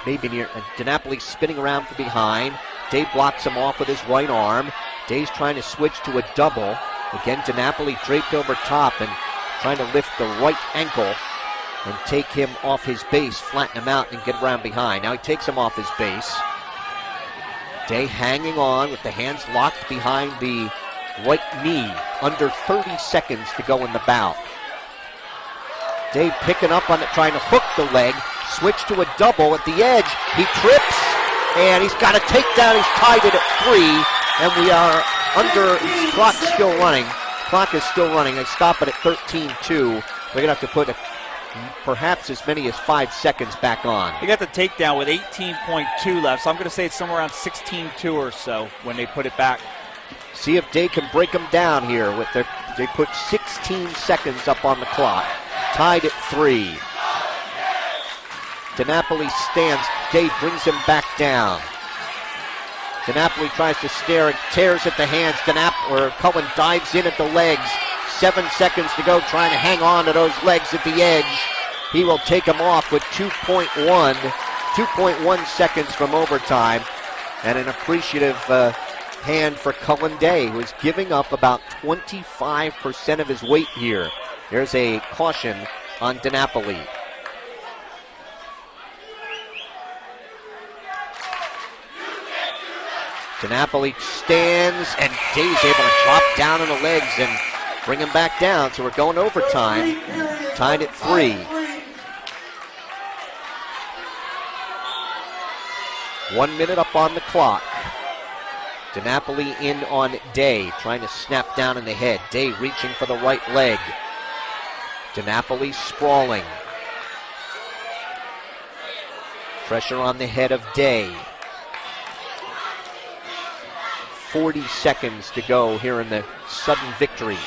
Maybe near DiNapoli spinning around from behind. Day blocks him off with his right arm. Day's trying to switch to a double. Again, DiNapoli draped over top and trying to lift the right ankle and take him off his base, flatten him out and get around behind. Now he takes him off his base. Day hanging on with the hands locked behind the right knee. Under 30 seconds to go in the bout. Day picking up on it, trying to hook the leg. Switch to a double at the edge. He trips, and he's got a takedown. He's tied it at 3, and we are under. Clock's still running. Clock is still running. I stop it at 13-2. We're going to have to put perhaps as many as 5 seconds back on.
They got the takedown with 18.2 left, so I'm going to say it's somewhere around 16-2 or so when they put it back.
See if Day can break them down here. They put 16 seconds up on the clock. Tied at 3. DiNapoli stands. Day brings him back down. DiNapoli tries to stare, tears at the hands. Cullen dives in at the legs. 7 seconds to go, trying to hang on to those legs at the edge. He will take him off with 2.1 seconds from overtime. And an appreciative hand for Cullen Day, who is giving up about 25% of his weight here. There's a caution on DiNapoli. DiNapoli stands, and Day's able to drop down on the legs and bring him back down. So we're going overtime. Tied at 3. 1 minute up on the clock. DiNapoli in on Day, trying to snap down in the head. Day reaching for the right leg. DiNapoli sprawling. Pressure on the head of Day. 40 seconds to go here in the sudden victory.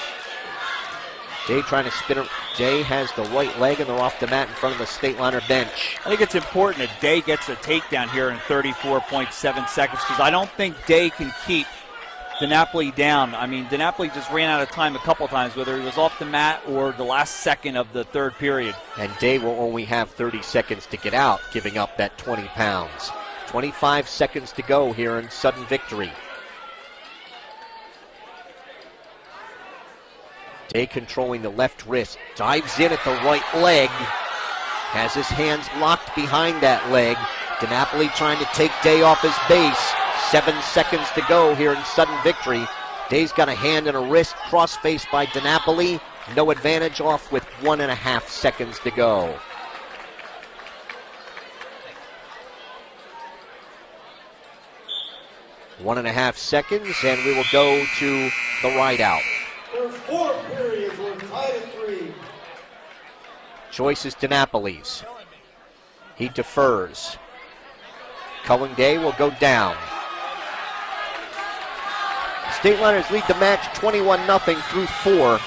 Day trying to spin. Day has the right leg, and they're off the mat in front of the Stateliner bench.
I think it's important that Day gets a takedown here in 34.7 seconds, because I don't think Day can keep DiNapoli down. I mean, DiNapoli just ran out of time a couple times, whether he was off the mat or the last second of the third period.
And Day will only have 30 seconds to get out, giving up that 20 pounds. 25 seconds to go here in Sudden Victory. Day controlling the left wrist, dives in at the right leg, has his hands locked behind that leg. DiNapoli trying to take Day off his base. 7 seconds to go here in Sudden Victory. Day's got a hand and a wrist, cross-face by DiNapoli. No advantage, off with 1.5 seconds to go. One and a half seconds, and we will go to the ride out.
There's 4 periods. We're tied at 3.
Choice is DiNapoli's. He defers. Cullen Day will go down. State Liners lead the match 21-0 through 4.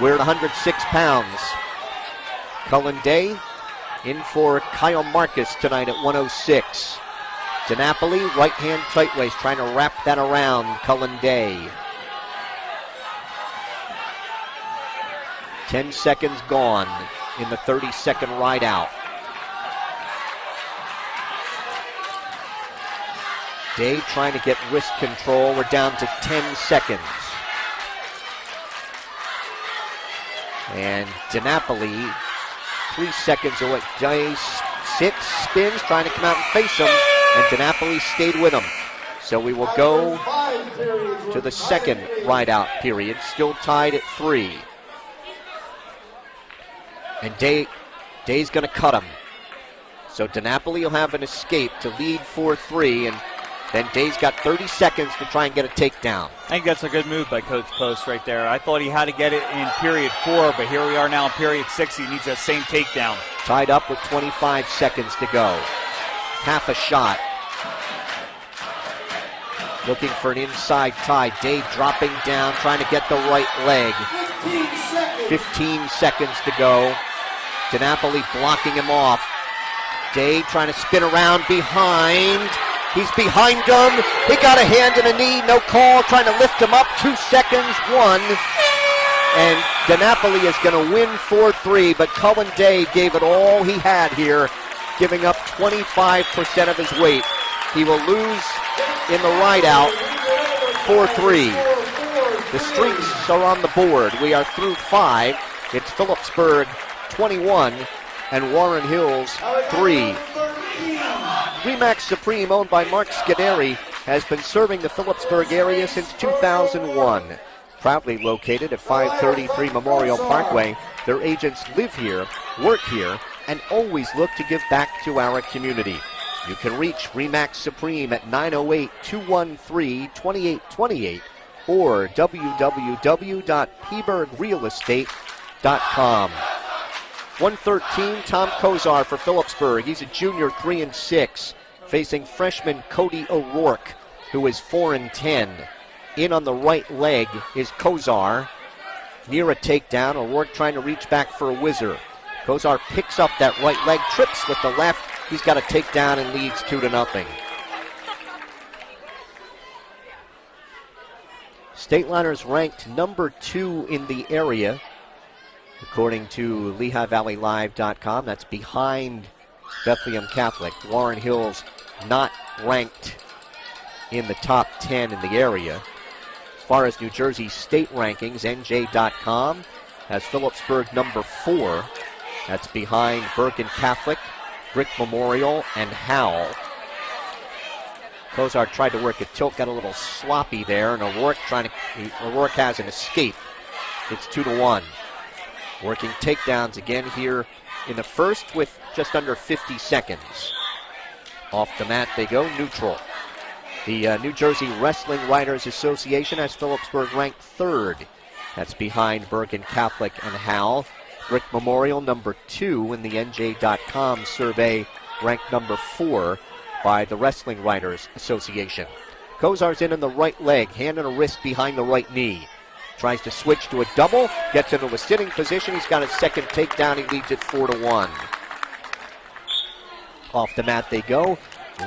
We're at 106 pounds. Cullen Day in for Kyle Marcus tonight at 106. DiNapoli, right hand tight waist, trying to wrap that around Cullen Day. 10 seconds gone in the 30-second ride out. Day trying to get wrist control. We're down to 10 seconds. And DiNapoli, 3 seconds away. Day sits, spins, trying to come out and face him. And DiNapoli stayed with him. So we will go to the second ride-out period, still tied at 3. And Day's going to cut him. So DiNapoli will have an escape to lead 4-3, and then Day's got 30 seconds to try and get a takedown.
I think that's a good move by Coach Post right there. I thought he had to get it in period 4, but here we are now in period 6. He needs that same takedown.
Tied up with 25 seconds to go. Half a shot. Looking for an inside tie. Day dropping down, trying to get the right leg. 15 seconds to go. DiNapoli blocking him off. Day trying to spin around behind. He's behind him. He got a hand and a knee. No call. Trying to lift him up. 2 seconds. 1. And DiNapoli is going to win 4-3. But Cullen Day gave it all he had here, giving up 25% of his weight. He will lose in the ride out 4-3. The streaks are on the board. We are through 5. It's Phillipsburg 21 and Warren Hills 3. Remax Supreme, owned by Mark Scuderi, has been serving the Phillipsburg area since 2001. Proudly located at 533 Memorial Parkway, their agents live here, work here, and always look to give back to our community. You can reach Remax Supreme at 908-213-2828 or www.pbergrealestate.com. 113, Tom Kozar for Phillipsburg. He's a junior, 3-6, facing freshman Cody O'Rourke, who is 4-10. In on the right leg is Kozar. Near a takedown, O'Rourke trying to reach back for a whizzer. Kozar picks up that right leg, trips with the left. He's got a takedown and leads 2-0. State Liners ranked number 2 in the area, according to LehighValleyLive.com. That's behind Bethlehem Catholic. Warren Hills not ranked in the top 10 in the area. As far as New Jersey state rankings, NJ.com has Phillipsburg number 4. That's behind Bergen Catholic, Brick Memorial, and Howell. Kozar tried to work a tilt, got a little sloppy there, and O'Rourke has an escape. It's 2-1. Working takedowns again here in the first with just under 50 seconds. Off the mat they go, neutral. The New Jersey Wrestling Writers Association has Phillipsburg ranked 3rd. That's behind Bergen Catholic and Howell. Brick Memorial number 2 in the NJ.com survey, ranked number 4 by the Wrestling Writers Association. Kozar's in on the right leg, hand and a wrist behind the right knee. Tries to switch to a double, gets into a sitting position. He's got his second takedown. He leads it 4-1. Off the mat they go,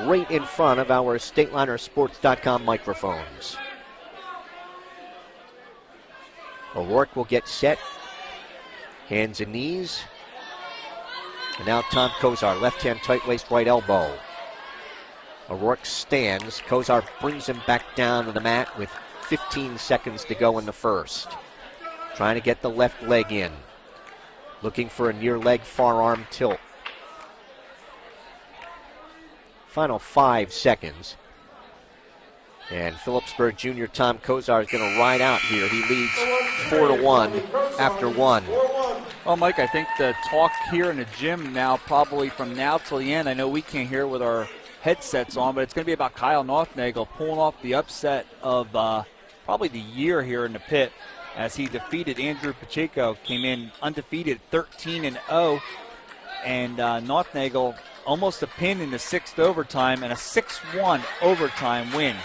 right in front of our StatelinerSports.com microphones. O'Rourke will get set. Hands and knees. And now Tom Kozar, left hand tight waist, right elbow. O'Rourke stands. Kozar brings him back down to the mat with 15 seconds to go in the first. Trying to get the left leg in. Looking for a near leg forearm tilt. Final 5 seconds. And Phillipsburg Jr. Tom Kozar is going to ride out here. He leads 4-1 after 1.
Well, Mike, I think the talk here in the gym now, probably from now till the end, I know we can't hear it with our headsets on, but it's going to be about Kyle Nothnagel pulling off the upset of probably the year here in the pit as he defeated Andrew Pacheco, came in undefeated 13-0, and Nothnagel almost a pin in the 6th overtime and a 6-1 overtime win.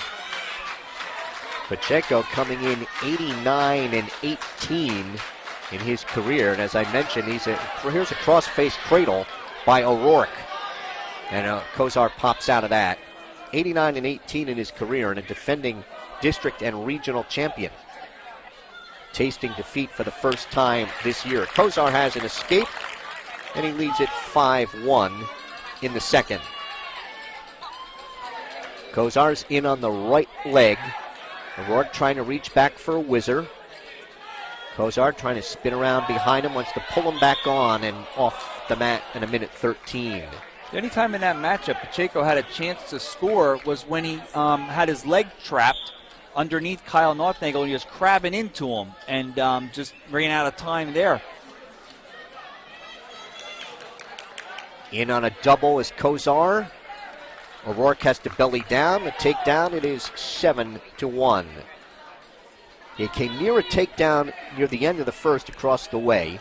Pacheco coming in 89-18 in his career, and as I mentioned, here's a cross-face cradle by O'Rourke, and Kozar pops out of that. 89-18 in his career, and a defending district and regional champion. Tasting defeat for the first time this year. Kozar has an escape, and he leads it 5-1 in the second. Kozar's in on the right leg. O'Rourke trying to reach back for a whizzer. Kozar trying to spin around behind him, wants to pull him back on and off the mat in a minute 13.
Anytime in that matchup Pacheco had a chance to score was when he had his leg trapped underneath Kyle Nothnagel, and he was crabbing into him and just ran out of time there.
In on a double is Kozar. O'Rourke has to belly down. The takedown, it is 7-1. He came near a takedown near the end of the first across the way.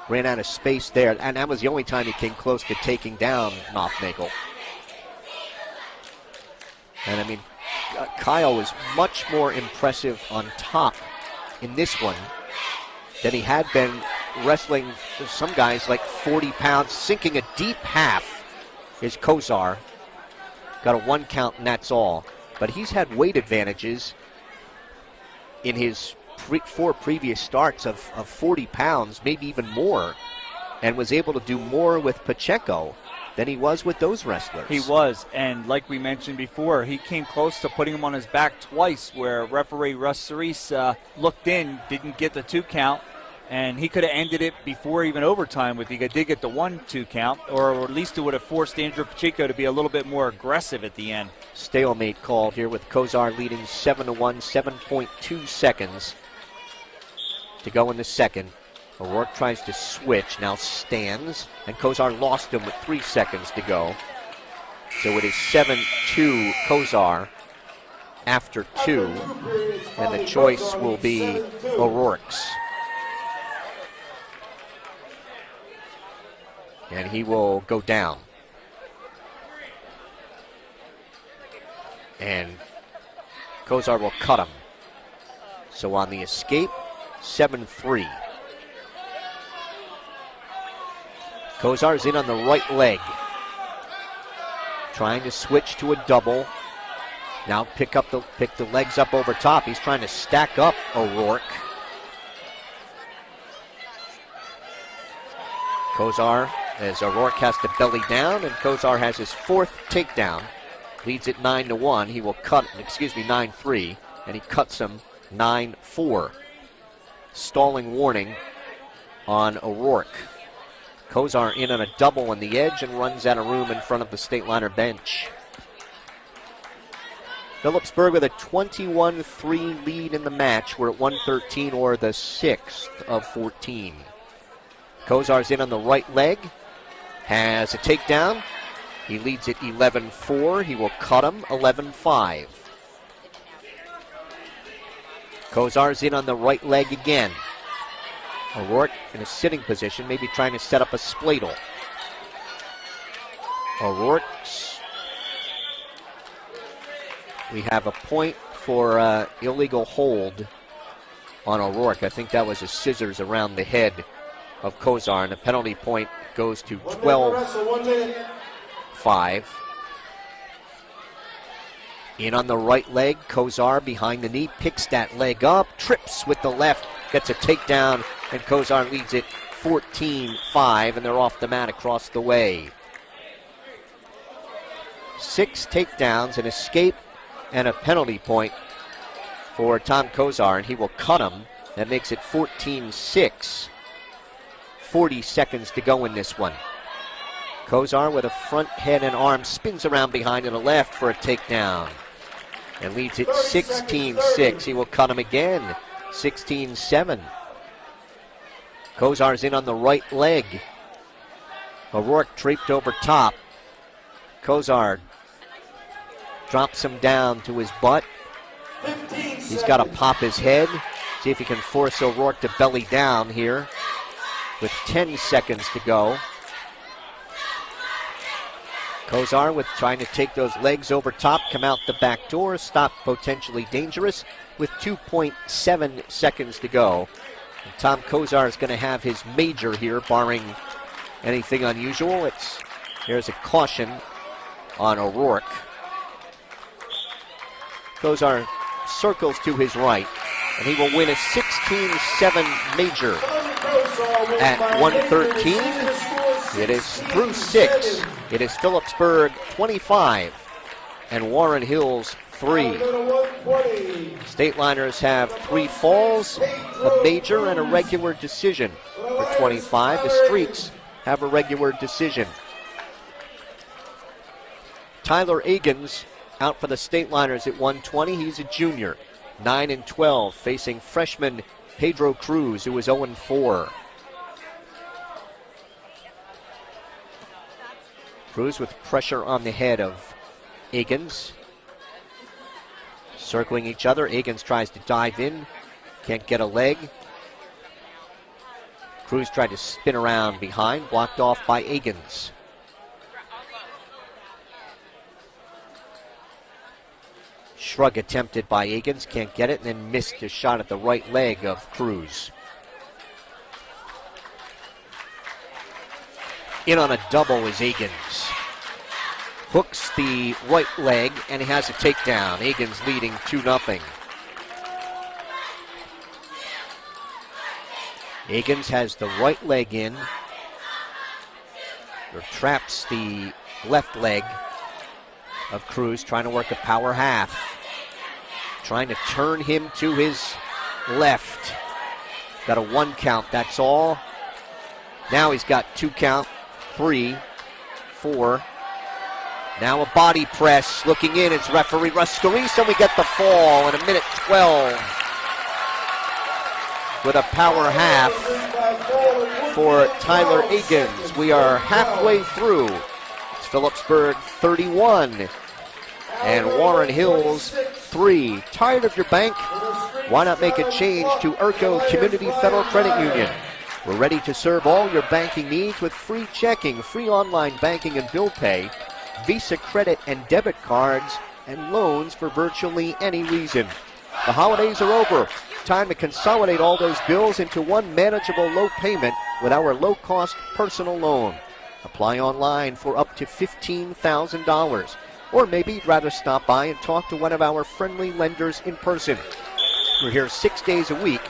Ran out of space there, and that was the only time he came close to taking down Nothnagel. And I mean, Kyle was much more impressive on top in this one than he had been wrestling some guys like 40 pounds, sinking a deep half is Kozar. Got a 1 count and that's all. But he's had weight advantages in his 4 previous starts of 40 pounds, maybe even more, and was able to do more with Pacheco than he was with those wrestlers.
He was, and like we mentioned before, he came close to putting him on his back twice, where referee Russ Cerise looked in, didn't get the 2 count, and he could have ended it before even overtime if he did get the 1-2 count, or at least it would have forced Andrew Pacheco to be a little bit more aggressive at the end.
Stalemate called here with Kozar leading 7-1, 7.2 seconds to go in the second. O'Rourke tries to switch, now stands, and Kozar lost him with 3 seconds to go. So it is 7-2 Kozar after 2, and the choice will be O'Rourke's. And he will go down. And Kozar will cut him. So on the escape, 7-3. Kozar's in on the right leg. Trying to switch to a double. Now pick the legs up over top. He's trying to stack up O'Rourke. Kozar, as O'Rourke has to belly down, and Kozar has his 4th takedown. Leads it 9-1. He will cut, 9-3, and he cuts him 9-4. Stalling warning on O'Rourke. Kozar in on a double on the edge and runs out of room in front of the Stateliner bench. Phillipsburg with a 21-3 lead in the match. We're at 113, or the 6th of 14. Kozar's in on the right leg. Has a takedown. He leads it 11-4. He will cut him 11-5. Kozar's in on the right leg again. O'Rourke in a sitting position, maybe trying to set up a spladle. O'Rourke's. We have a point for illegal hold on O'Rourke. I think that was a scissors around the head of Kozar, and the penalty point goes to 12-5. In on the right leg, Kozar behind the knee, picks that leg up, trips with the left, gets a takedown, and Kozar leads it 14-5, and they're off the mat across the way. 6 takedowns, an escape, and a penalty point for Tom Kozar, and he will cut him. That makes it 14-6. 40 seconds to go in this one. Kozar with a front head and arm spins around behind to the left for a takedown and leads it 16-6. He will cut him again, 16-7. Kozar's in on the right leg. O'Rourke draped over top. Kozar drops him down to his butt. He's got to pop his head. See if he can force O'Rourke to belly down here with 10 seconds to go. Kozar with trying to take those legs over top, come out the back door, stop potentially dangerous with 2.7 seconds to go. And Tom Kozar is going to have his major here, barring anything unusual. Here's a caution on O'Rourke. Kozar circles to his right, and he will win a 16-7 major at 113. It is through 6. It is Phillipsburg 25 and Warren Hills 3. Stateliners have 3 falls, a major, and a regular decision for 25. The Streets have a regular decision. Tyler Agins out for the Stateliners at 120. He's a junior, 9-12, facing freshman Pedro Cruz, who is 0-4. Cruz with pressure on the head of Agins. Circling each other. Agins tries to dive in. Can't get a leg. Cruz tried to spin around behind. Blocked off by Agins. Shrug attempted by Agins. Can't get it, and then missed a shot at the right leg of Cruz. In on a double is Agins. Hooks the right leg, and he has a takedown. Agins leading 2-0. Agins has the right leg in. Or traps the left leg of Cruz, trying to work a power half. Trying to turn him to his left. Got a 1 count, that's all. Now he's got 2 count. 3, 4. Now a body press. Looking in, it's referee Ruscalisa, and we get the fall in 1:12 with a power half for Tyler Agins. We are halfway through. It's Phillipsburg 31 and Warren Hills 3. Tired of your bank? Why not make a change to Urco Community Federal Credit Union? We're ready to serve all your banking needs with free checking, free online banking and bill pay, Visa credit and debit cards, and loans for virtually any reason. The holidays are over. Time to consolidate all those bills into one manageable low payment with our low-cost personal loan. Apply online for up to $15,000. Or maybe you'd rather stop by and talk to one of our friendly lenders in person. We're here 6 days a week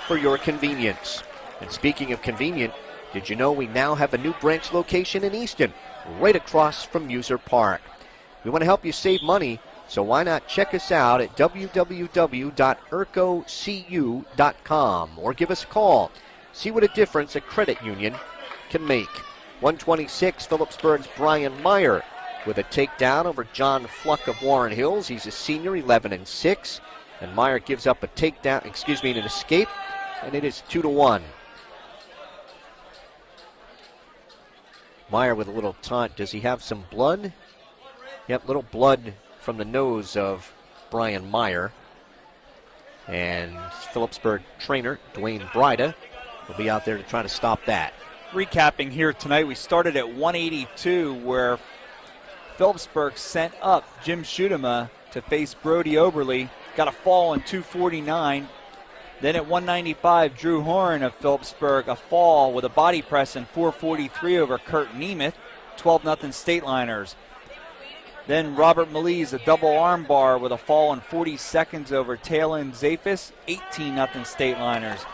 for your convenience. And speaking of convenient, did you know we now have a new branch location in Easton, right across from Muser Park? We want to help you save money, so why not check us out at www.urcocu.com or give us a call. See what a difference a credit union can make. 126, Phillipsburg's Brian Meyer with a takedown over John Fluck of Warren Hills. He's a senior, 11-6, and Meyer gives up an escape, and it is 2-1. Meyer with a little taunt. Does he have some blood? Yep, little blood from the nose of Brian Meyer. And Phillipsburg trainer Dwayne Brida will be out there to try to stop that.
Recapping here tonight, we started at 182 where Phillipsburg sent up Jim Schutema to face Brody Oberly. Got a fall in 249. Then at 195, Drew Horn of Phillipsburg, a fall with a body press in 443 over Kurt Nemeth, 12-0 Stateliners. Then Robert Maliz, a double arm bar with a fall in 40 seconds over Talon Zafis, 18-0 Stateliners.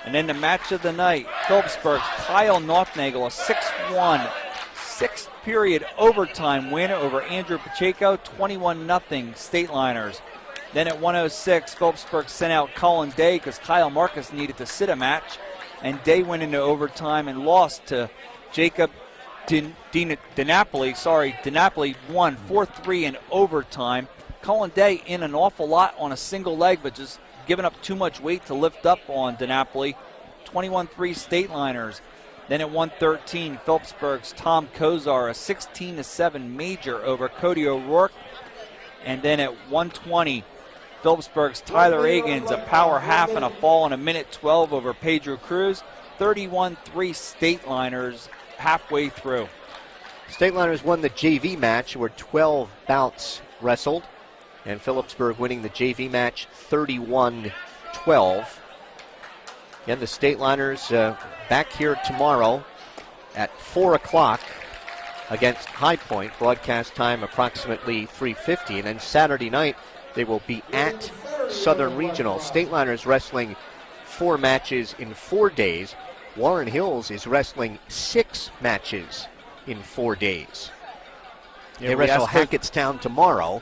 And then the match of the night, Phillipsburg's Kyle Nothnagel, a 6'1", sixth period overtime win over Andrew Pacheco, 21-0 Stateliners. Then at 1:06, Phillipsburg sent out Colin Day because Kyle Marcus needed to sit a match, and Day went into overtime and lost to Jacob DiNapoli. DiNapoli won 4-3 in overtime. Colin Day in an awful lot on a single leg, but just giving up too much weight to lift up on DiNapoli. 21-3 Stateliners. Then at 1:13, Phillipsburg's Tom Kozar, a 16-7 major over Cody O'Rourke. And then at 1:20, Phillipsburg's Tyler Agins, a power half and a fall in a minute 12 over Pedro Cruz. 31-3 Stateliners halfway through.
Stateliners won the JV match where 12 bouts wrestled, and Phillipsburg winning the JV match 31-12. Again, the Stateliners back here tomorrow at 4 o'clock against High Point. Broadcast time approximately 3:50. And then Saturday night, they will be at Southern Regional. Stateliners wrestling 4 matches in 4 days. Warren Hills is wrestling 6 matches in 4 days. They wrestle Hackettstown tomorrow,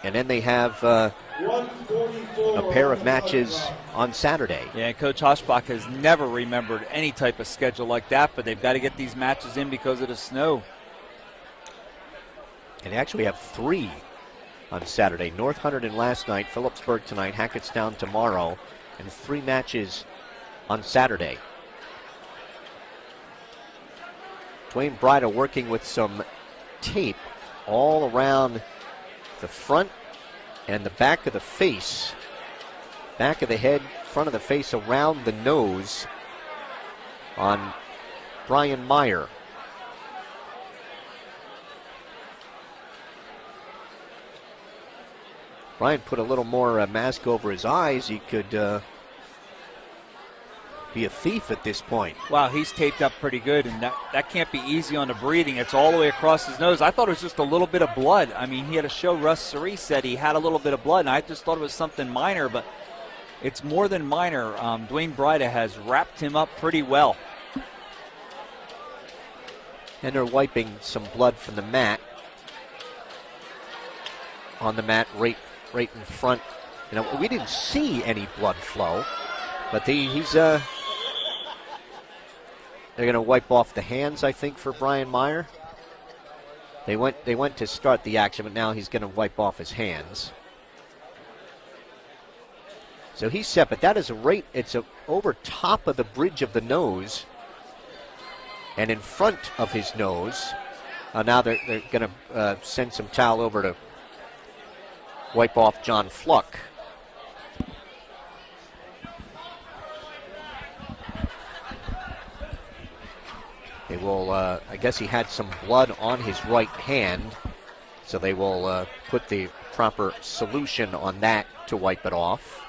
and then they have a pair of matches on Saturday.
Yeah, Coach Hoschbach has never remembered any type of schedule like that, but they've got to get these matches in because of the snow.
And they actually have 3 on Saturday. North Hunterdon last night, Phillipsburg tonight, Hackettstown tomorrow, and 3 matches on Saturday. Dwayne Bryda working with some tape all around the front and the back of the face, back of the head, front of the face, around the nose on Brian Meyer. Brian put a little more mask over his eyes. He could be a thief at this point.
Wow, he's taped up pretty good, and that can't be easy on the breathing. It's all the way across his nose. I thought it was just a little bit of blood. I mean, he had a show. Russ Cerise said he had a little bit of blood, and I just thought it was something minor, but it's more than minor. Dwayne Bryda has wrapped him up pretty well.
And they're wiping some blood from the mat. On the mat right in front. You know, we didn't see any blood flow, but they're going to wipe off the hands, I think, for Brian Meyer. They went to start the action, but now he's going to wipe off his hands. So he's set, but that is it's over top of the bridge of the nose and in front of his nose. Now they're going to send some towel over to wipe off John Fluck. They will, I guess he had some blood on his right hand, so they will put the proper solution on that to wipe it off.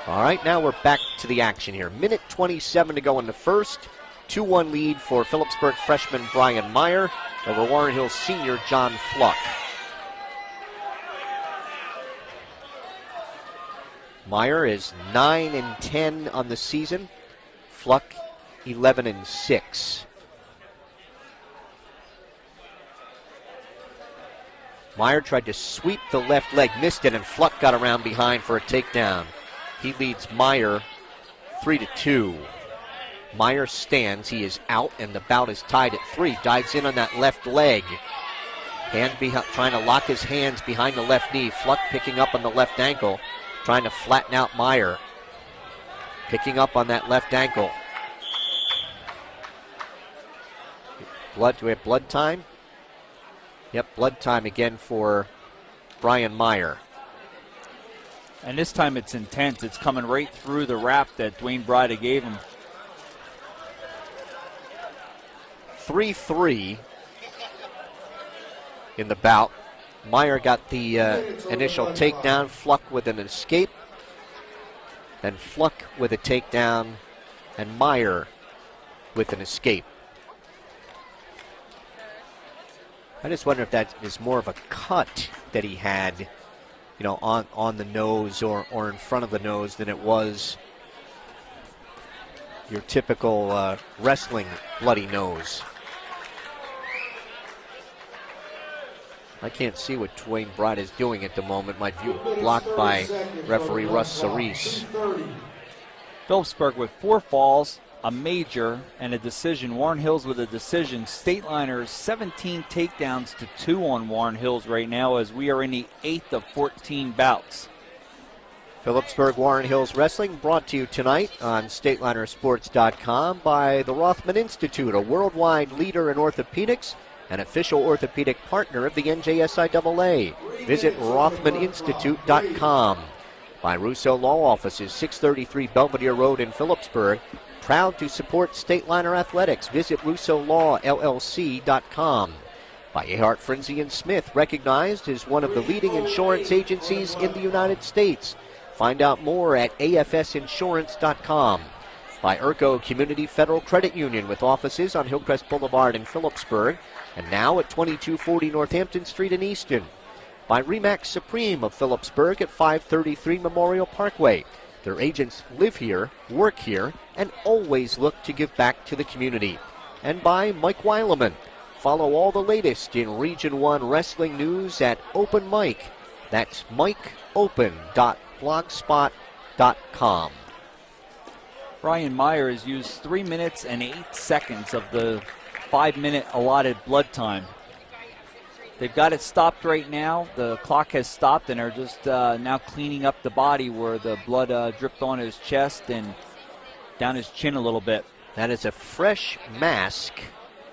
All right, now we're back to the action here. Minute 27 to go in the first. 2-1 lead for Phillipsburg freshman Brian Meyer over Warren Hills senior John Fluck. Meyer is 9-10 on the season. Fluck 11-6. Meyer tried to sweep the left leg, missed it, and Fluck got around behind for a takedown. He leads Meyer 3-2. Meyer stands, he is out, and the bout is tied at 3. Dives in on that left leg. Hand behind, trying to lock his hands behind the left knee. Fluck picking up on the left ankle, trying to flatten out Meyer. Picking up on that left ankle. Blood, do we have blood time? Yep, blood time again for Brian Meyer.
And this time it's intense. It's coming right through the wrap that Dwayne Bryda gave him.
3-3 in the bout. Meyer got the initial takedown. Fluck with an escape. Then Fluck with a takedown. And Meyer with an escape. I just wonder if that is more of a cut that he had, you know, on the nose or in front of the nose than it was your typical wrestling bloody nose. I can't see what Dwayne Bright is doing at the moment. My view blocked by referee Russ Cerise.
Phillipsburg with 4 falls, a major, and a decision. Warren Hills with a decision. State Liners 17 takedowns to 2 on Warren Hills right now as we are in the 8th of 14 bouts.
Phillipsburg Warren Hills Wrestling brought to you tonight on StatelinerSports.com by the Rothman Institute, a worldwide leader in orthopedics, an official orthopedic partner of the NJSIAA. Visit RothmanInstitute.com. By Russo Law Offices, 633 Belvedere Road in Phillipsburg. Proud to support Stateliner Athletics. Visit RussoLawLLC.com. By Ahart Frenzy and Smith, recognized as one of the leading insurance agencies in the United States. Find out more at AFSinsurance.com. By Urco Community Federal Credit Union with offices on Hillcrest Boulevard in Phillipsburg and now at 2240 Northampton Street in Easton. By Remax Supreme of Phillipsburg at 533 Memorial Parkway. Their agents live here, work here, and always look to give back to the community. And by Mike Weileman. Follow all the latest in Region 1 wrestling news at Open Mike. That's mikeopen.blogspot.com.
Brian Meyer has used 3 minutes and 8 seconds of the 5-minute allotted blood time. They've got it stopped right now. The clock has stopped, and are just now cleaning up the body where the blood dripped on his chest and down his chin a little bit.
That is a fresh mask,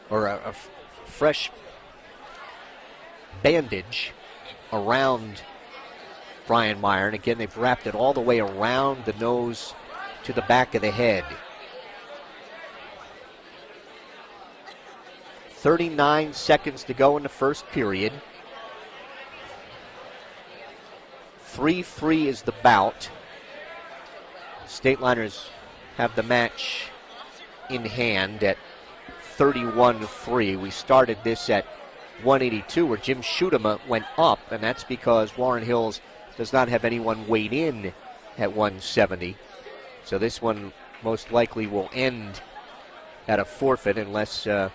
or a fresh bandage around Brian Meyer. And again, they've wrapped it all the way around the nose to the back of the head. 39 seconds to go in the first period. 3-3 is the bout. Stateliners have the match in hand at 31-3. We started this at 182 where Jim Schutema went up, and that's because Warren Hills does not have anyone weighed in at 170. So this one most likely will end at a forfeit unless... as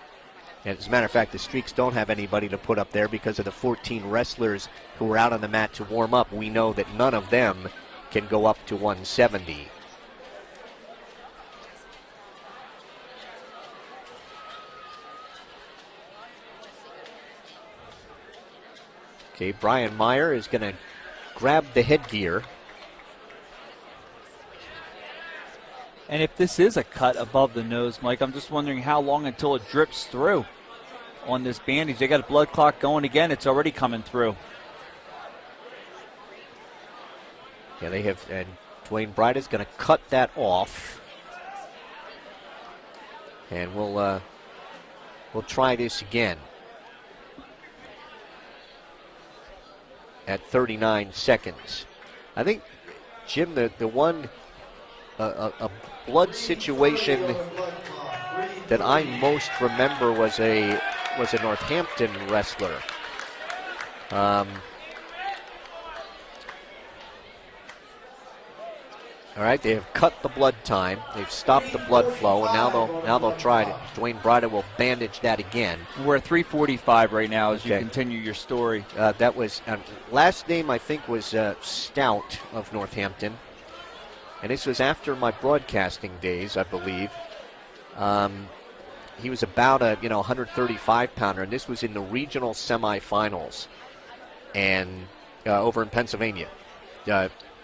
a matter of fact, the Streaks don't have anybody to put up there because of the 14 wrestlers who were out on the mat to warm up. We know that none of them can go up to 170. Okay, Brian Meyer is going to grab the headgear.
And if this is a cut above the nose, Mike, I'm just wondering how long until it drips through on this bandage. They got a blood clot going again. It's already coming through.
Yeah, they have, and Dwayne Bright is going to cut that off. And we'll try this again at 39 seconds. I think, Jim, the one a blood situation that I most remember was a Northampton wrestler. All right, they have cut the blood time. They've stopped the blood flow, and now they'll try it. Dwayne Bright will bandage that again.
We're at 3:45 right now as you continue your story.
That was last name I think was Stout of Northampton, and this was after my broadcasting days, I believe. He was about a 135 pounder, and this was in the regional semifinals, and over in Pennsylvania.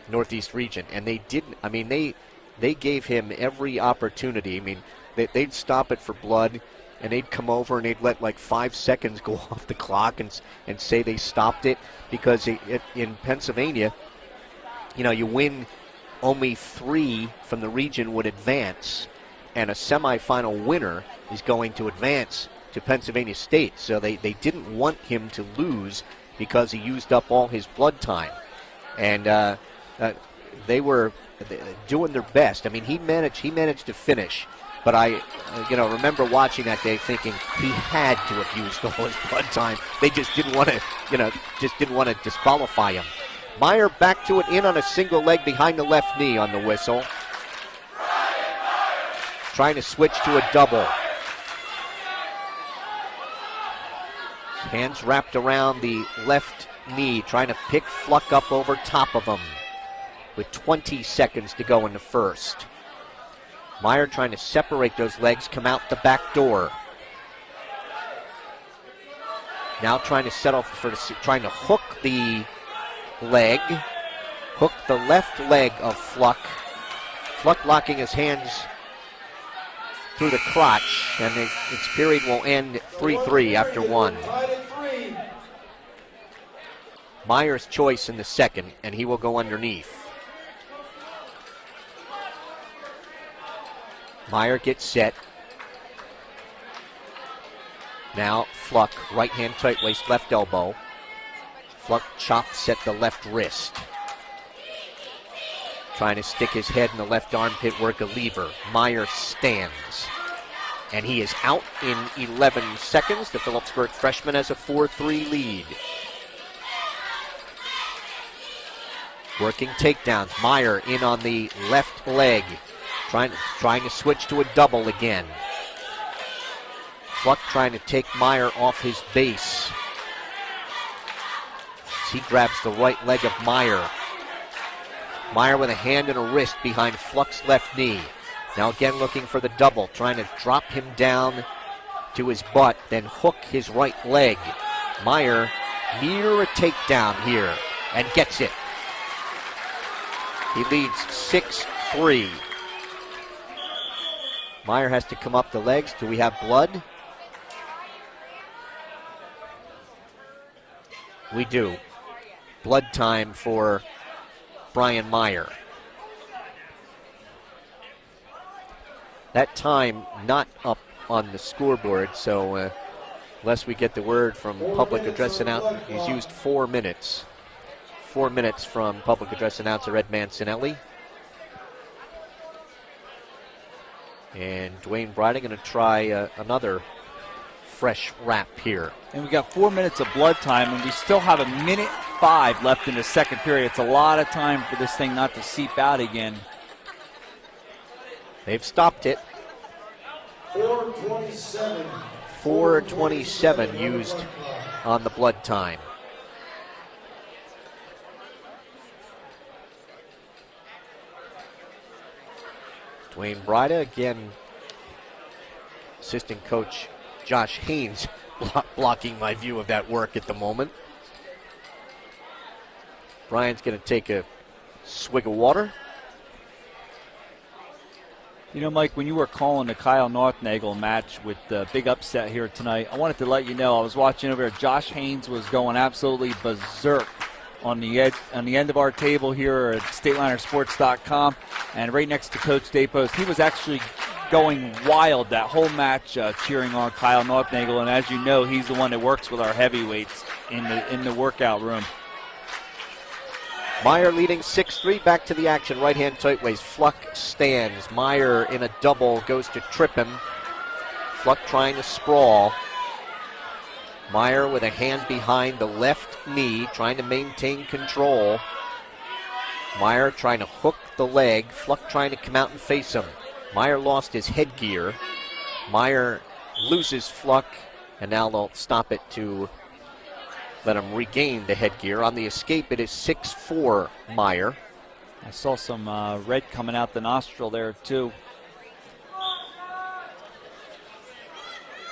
Northeast region, and they didn't. I mean, they gave him every opportunity. I mean, they'd stop it for blood, and they'd come over and they'd let like 5 seconds go off the clock and say they stopped it because in Pennsylvania, you win only 3 from the region would advance, and a semifinal winner is going to advance to Pennsylvania State. So they didn't want him to lose because he used up all his blood time, and. They were doing their best. I mean, he managed to finish, but I, remember watching that day thinking he had to have used all his blood time. They just didn't want to, disqualify him. Meyer back to it in on a single leg behind the left knee on the whistle. trying to switch to a double. Hands wrapped around the left knee, trying to pick Fluck up over top of him with 20 seconds to go in the first. Meyer trying to separate those legs, come out the back door. Now trying to settle for trying to hook the leg, hook the left leg of Fluck. Fluck locking his hands through the crotch, and its period will end 3-3 after one. Meyer's choice in the second, and he will go underneath. Meyer gets set. Now Fluck, right hand tight waist, left elbow. Fluck chops at the left wrist. Trying to stick his head in the left armpit, work a lever. Meyer stands. And he is out in 11 seconds. The Phillipsburg freshman has a 4-3 lead. Working takedowns. Meyer in on the left leg. Trying to switch to a double again. Fluck trying to take Meyer off his base. He grabs the right leg of Meyer. Meyer with a hand and a wrist behind Fluck's left knee. Now again looking for the double, trying to drop him down to his butt, then hook his right leg. Meyer near a takedown here and gets it. He leads 6-3. Meyer has to come up the legs. Do we have blood? We do. Blood time for Brian Meyer. That time not up on the scoreboard, so unless we get the word from public address announcer, he's used 4 minutes. 4 minutes from public address announcer Ed Mancinelli. And Dwayne Bryden going to try another fresh wrap here.
And we got 4 minutes of blood time, and we still have 1:05 left in the second period. It's a lot of time for this thing not to seep out again.
They've stopped it.
4:27.
4:27 used on the blood time. Dwayne Bryda, again, assistant coach Josh Haynes blocking my view of that work at the moment. Brian's going to take a swig of water.
You know, Mike, when you were calling the Kyle Northnagel match with the big upset here tonight, I wanted to let you know I was watching over here. Josh Haynes was going absolutely berserk on the end of our table here at StatelinerSports.com, and right next to Coach Dapos, he was actually going wild that whole match, cheering on Kyle Northnagel. And as you know, he's the one that works with our heavyweights in the workout room.
Meyer leading 6-3, back to the action. Right hand tight waist. Fluck stands. Meyer in a double goes to trip him. Fluck trying to sprawl. Meyer with a hand behind the left knee, trying to maintain control. Meyer trying to hook the leg. Fluck trying to come out and face him. Meyer lost his headgear. Meyer loses Fluck, and now they'll stop it to let him regain the headgear. On the escape, it is 6-4 Meyer.
I saw some red coming out the nostril there, too.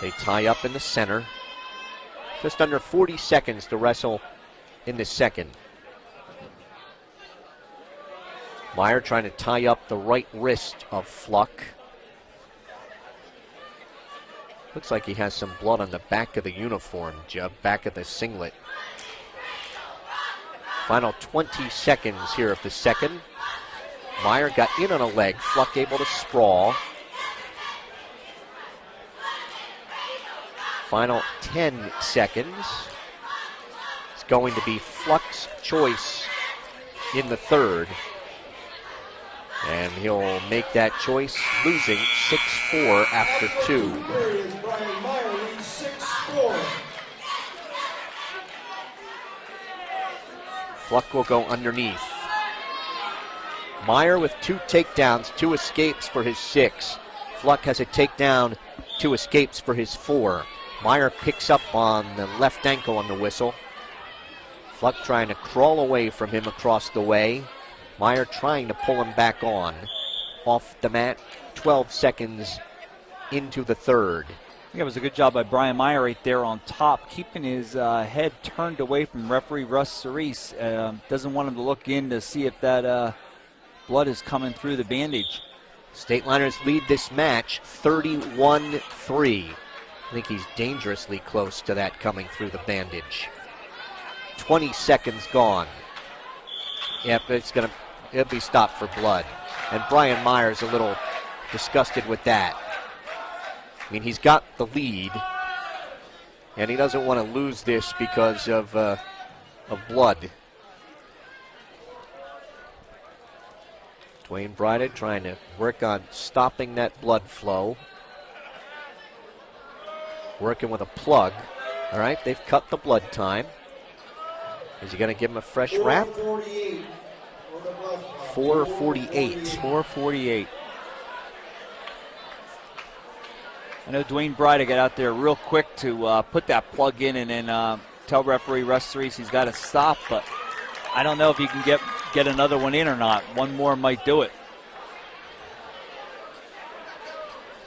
They tie up in the center. Just under 40 seconds to wrestle in the second. Meyer trying to tie up the right wrist of Fluck. Looks like he has some blood on the back of the uniform, Jeb, back of the singlet. Final 20 seconds here of the second. Meyer got in on a leg. Fluck able to sprawl. Final 10 seconds. It's going to be Fluck's choice in the third. And he'll make that choice, losing 6-4 after 2.
Brian Meyer leads 6-4.
Fluck will go underneath. Meyer with 2 takedowns, 2 escapes for his 6. Fluck has a takedown, 2 escapes for his 4. Meyer picks up on the left ankle on the whistle. Fluck trying to crawl away from him across the way. Meyer trying to pull him back on. Off the mat, 12 seconds into the third.
I think it was a good job by Brian Meyer right there on top, keeping his head turned away from referee Russ Cerise. Doesn't want him to look in to see if that blood is coming through the bandage.
Stateliners lead this match 31-3. I think he's dangerously close to that coming through the bandage. 20 seconds gone. Yep, it'll be stopped for blood. And Brian Meyer's a little disgusted with that. I mean, he's got the lead, and he doesn't want to lose this because of blood. Dwayne Bryden trying to work on stopping that blood flow. Working with a plug. All right, they've cut the blood time. Is he going to give him a fresh wrap? 4:48.
4:48. I know Dwayne Bryden got out there real quick to put that plug in and then tell referee Russ Cerise he's got to stop, but I don't know if he can get another one in or not. One more might do it.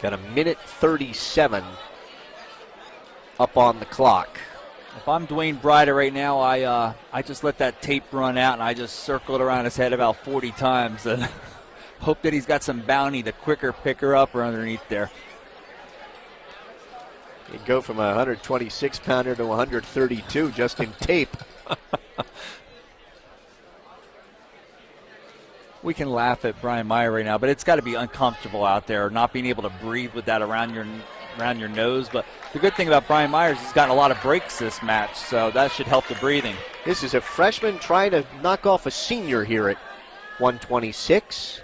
Got a minute 37 up on the clock.
If I'm Dwayne Bryden right now, I just let that tape run out and I just circle it around his head about 40 times and hope that he's got some bounty to quicker pick her up or underneath there.
You go from a 126-pounder to 132 just in tape.
We can laugh at Brian Meyer right now, but it's got to be uncomfortable out there, not being able to breathe with that around your nose. But the good thing about Brian Meyer is he's gotten a lot of breaks this match, so that should help the breathing.
This is a freshman trying to knock off a senior here at 126.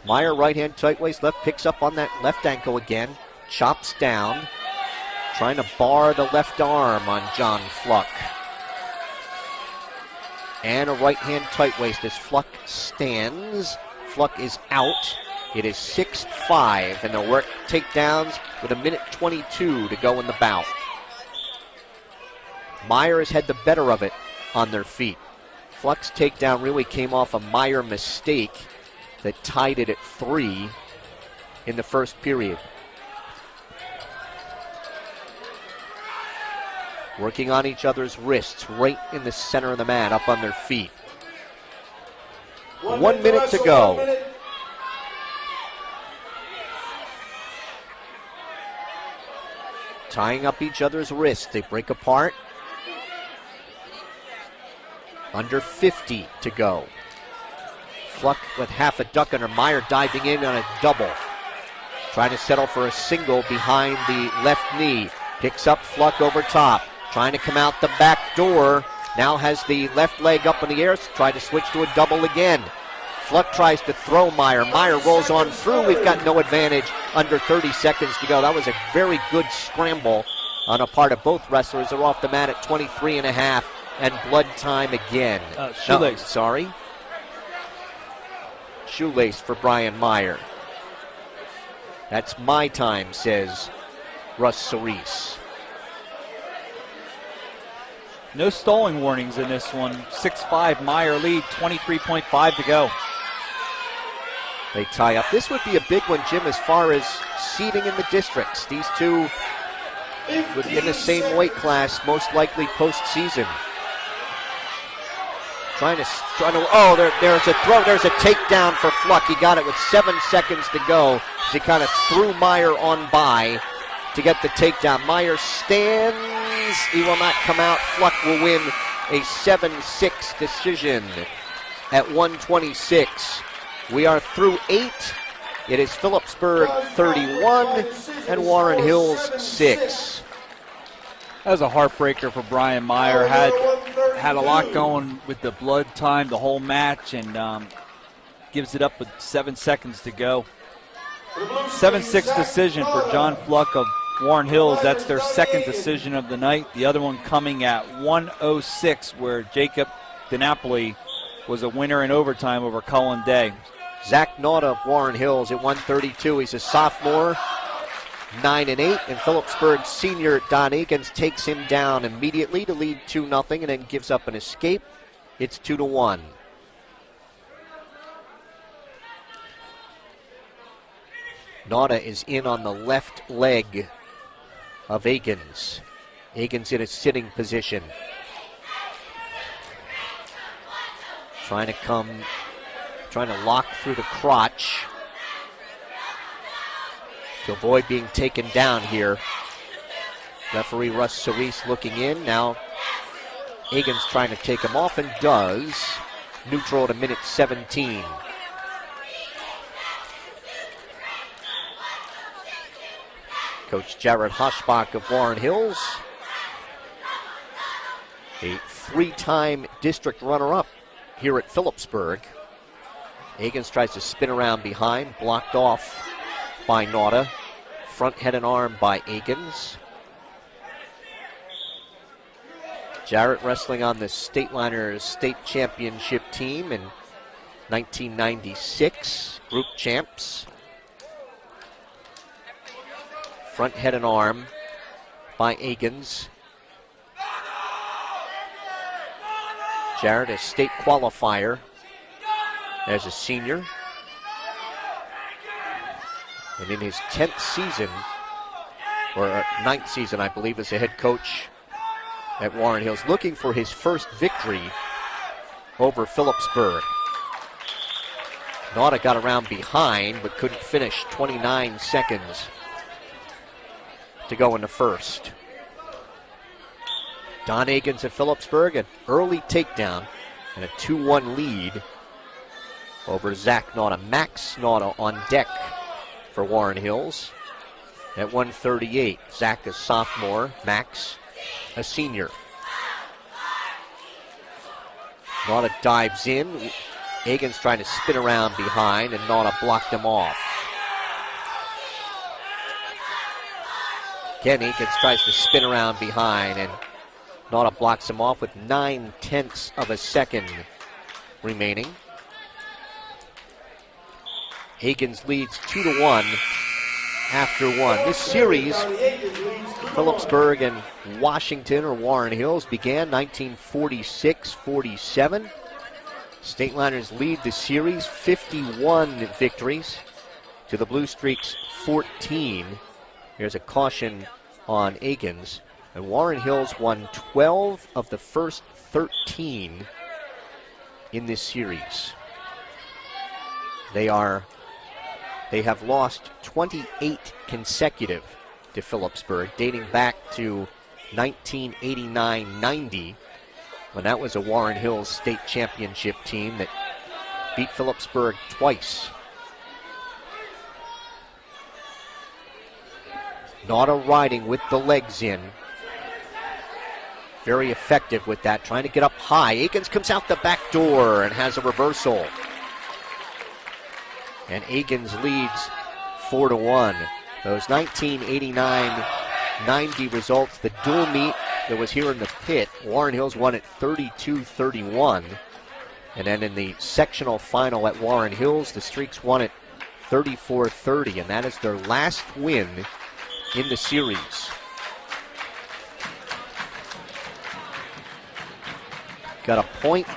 Meyer, right-hand tight waist, left, picks up on that left ankle again, chops down, trying to bar the left arm on John Fluck. And a right-hand tight waist as Fluck stands. Fluck is out. It is 6-5, and they'll work takedowns with a minute 22 to go in the bout. Meyer has had the better of it on their feet. Fluck's takedown really came off a Meyer mistake that tied it at 3 in the first period. Working on each other's wrists right in the center of the mat, up on their feet. 1 minute to go. Tying up each other's wrists. They break apart. Under 50 to go. Fluck with half a duck under. Meyer diving in on a double. Trying to settle for a single behind the left knee. Picks up Fluck over top. Trying to come out the back door. Now has the left leg up in the air. Tried to switch to a double again. Fluck tries to throw Meyer. Meyer rolls on through. We've got no advantage. Under 30 seconds to go. That was a very good scramble on a part of both wrestlers. They're off the mat at 23 and a half. And blood time again.
Shoelace.
No, sorry. Shoelace for Brian Meyer. That's my time, says Russ Cerise.
No stalling warnings in this one. 6-5 Meyer lead, 23.5 to go.
They tie up. This would be a big one, Jim, as far as seeding in the districts. These two would be in the same weight class, most likely postseason. There's a throw. There's a takedown for Fluck. He got it with 7 seconds to go. He kind of threw Meyer on by to get the takedown. Meyer stands. He will not come out. Fluck will win a 7-6 decision at 126. We are through 8. It is Phillipsburg 31 and Warren Hills 6.
That was a heartbreaker for Brian Meyer. Had a lot going with the blood time the whole match, and gives it up with 7 seconds to go. 7-6 decision for John Fluck of Warren Hills. That's their second decision of the night. The other one coming at 1:06, where Jacob DiNapoli was a winner in overtime over Cullen Day.
Zach Nauta of Warren Hills at 132. He's a sophomore, 9-8, and Phillipsburg senior Don Eakins takes him down immediately to lead 2-0 and then gives up an escape. It's 2-1. Nauta is in on the left leg of Eakins. Eakins in a sitting position. Trying to lock through the crotch to avoid being taken down here. Referee Russ Cerise looking in. Now Eakins trying to take him off and does. Neutral at a minute 17. Coach Jared Hoschbach of Warren Hills, a 3-time district runner-up here at Phillipsburg. Eakins tries to spin around behind, blocked off by Nauta. Front head and arm by Eakins. Jarrett wrestling on the Stateliners state championship team in 1996, group champs. Front head and arm by Eakins. Jarrett, a state qualifier as a senior. And in his 10th season, or 9th season, I believe, as a head coach at Warren Hills, looking for his first victory over Phillipsburg. Nauta got around behind, but couldn't finish. 29 seconds to go in the first. Don Eakins at Phillipsburg, an early takedown and a 2-1 lead over Zach Nauta. Max Nauta on deck for Warren Hills at 138. Zach a sophomore, Max a senior. Nauta dives in. Eakins trying to spin around behind, and Nauta blocked him off. Again, Eakins tries to spin around behind, and Nauta blocks him off with 9/10 of a second remaining. Eakins leads 2-1 after one. This series, Phillipsburg and Washington or Warren Hills, began 1946-47. Stateliners lead the series 51 victories to the Blue Streaks 14. Here's a caution on Eakins. And Warren Hills won 12 of the first 13 in this series. They have lost 28 consecutive to Phillipsburg, dating back to 1989-90, when that was a Warren Hills state championship team that beat Phillipsburg twice. Nauta riding with the legs in. Very effective with that, trying to get up high. Eakins comes out the back door and has a reversal. And Eakins leads 4-1. Those 1989-90 results, the dual meet that was here in the pit, Warren Hills won it 32-31. And then in the sectional final at Warren Hills, the Streaks won it 34-30. And that is their last win in the series. Got a point.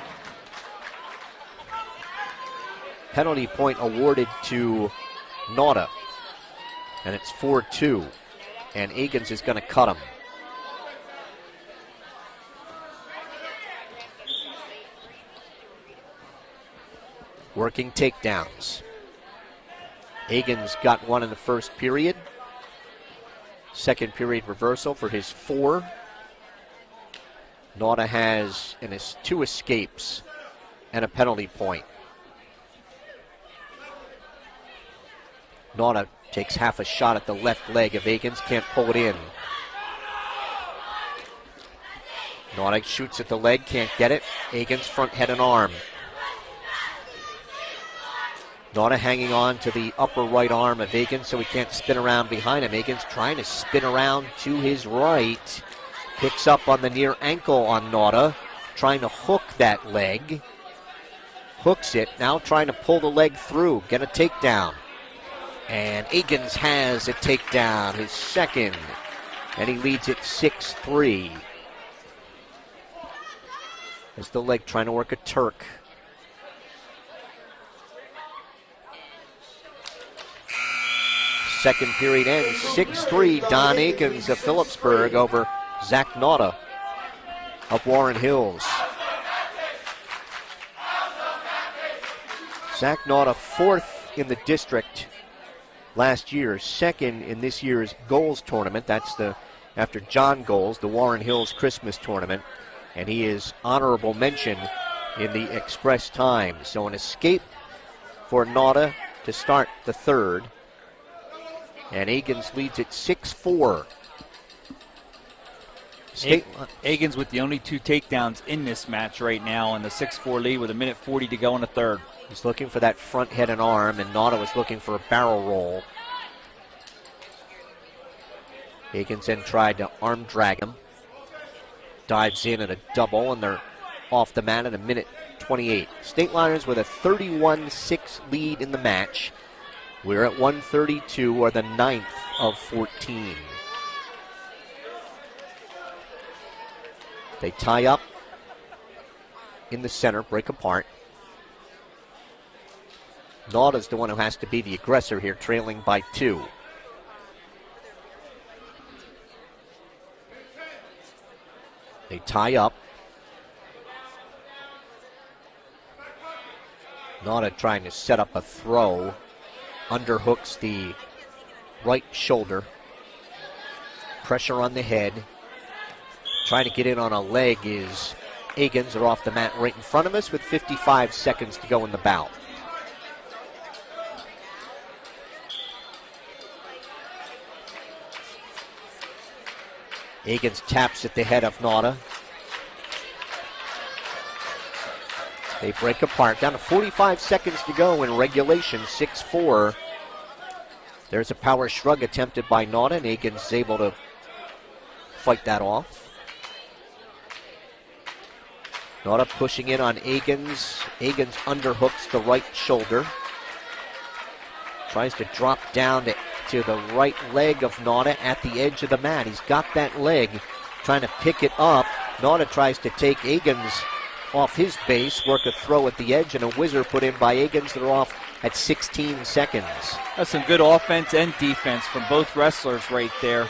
Penalty point awarded to Nauta. And it's 4-2. And Eakins is going to cut him. Working takedowns. Eakins got one in the first period. Second period reversal for his 4. Nauta has 2 escapes and a penalty point. Nauta takes half a shot at the left leg of Eakins, can't pull it in. Nauta shoots at the leg, can't get it. Eakins front head and arm. Nauta hanging on to the upper right arm of Eakins so he can't spin around behind him. Eakins trying to spin around to his right. Picks up on the near ankle on Nauta, trying to hook that leg. hooks it, now trying to pull the leg through, get a takedown. And Agins has a takedown, his second, and he leads it 6-3. As the leg trying to work a Turk. Second period ends 6-3. Don Akins of Phillipsburg over Zach Nauta of Warren Hills. Zach Nauta, fourth in the district last year, second in this year's goals tournament. That's after John Goals, the Warren Hills Christmas tournament. And he is honorable mention in the express time. So an escape for Nauta to start the third. And Agins leads it 6-4.
Agins with the only 2 takedowns in this match right now, and the 6-4 lead with 1:40 to go in the third.
He's looking for that front head and arm, and Nauta was looking for a barrel roll. Agins then tried to arm drag him. Dives in at a double, and they're off the mat at 1:28. Stateliners with a 31-6 lead in the match. We're at 132, or the 9th of 14. They tie up in the center, break apart. Nauta's the one who has to be the aggressor here, trailing by 2. They tie up. Nauta trying to set up a throw. Underhooks the right shoulder. Pressure on the head. Trying to get in on a leg is Agins. Are off the mat right in front of us with 55 seconds to go in the bout. Agins taps at the head of Nauta. They break apart. Down to 45 seconds to go in regulation, 6-4. There's a power shrug attempted by Nauta, and Agins is able to fight that off. Nauta pushing in on Agins. Agins underhooks the right shoulder. Tries to drop down to the right leg of Nauta at the edge of the mat. He's got that leg, trying to pick it up. Nauta tries to take Agins off his base, work a throw at the edge, and a whizzer put in by Agins. They're off at 16 seconds.
That's some good offense and defense from both wrestlers right there.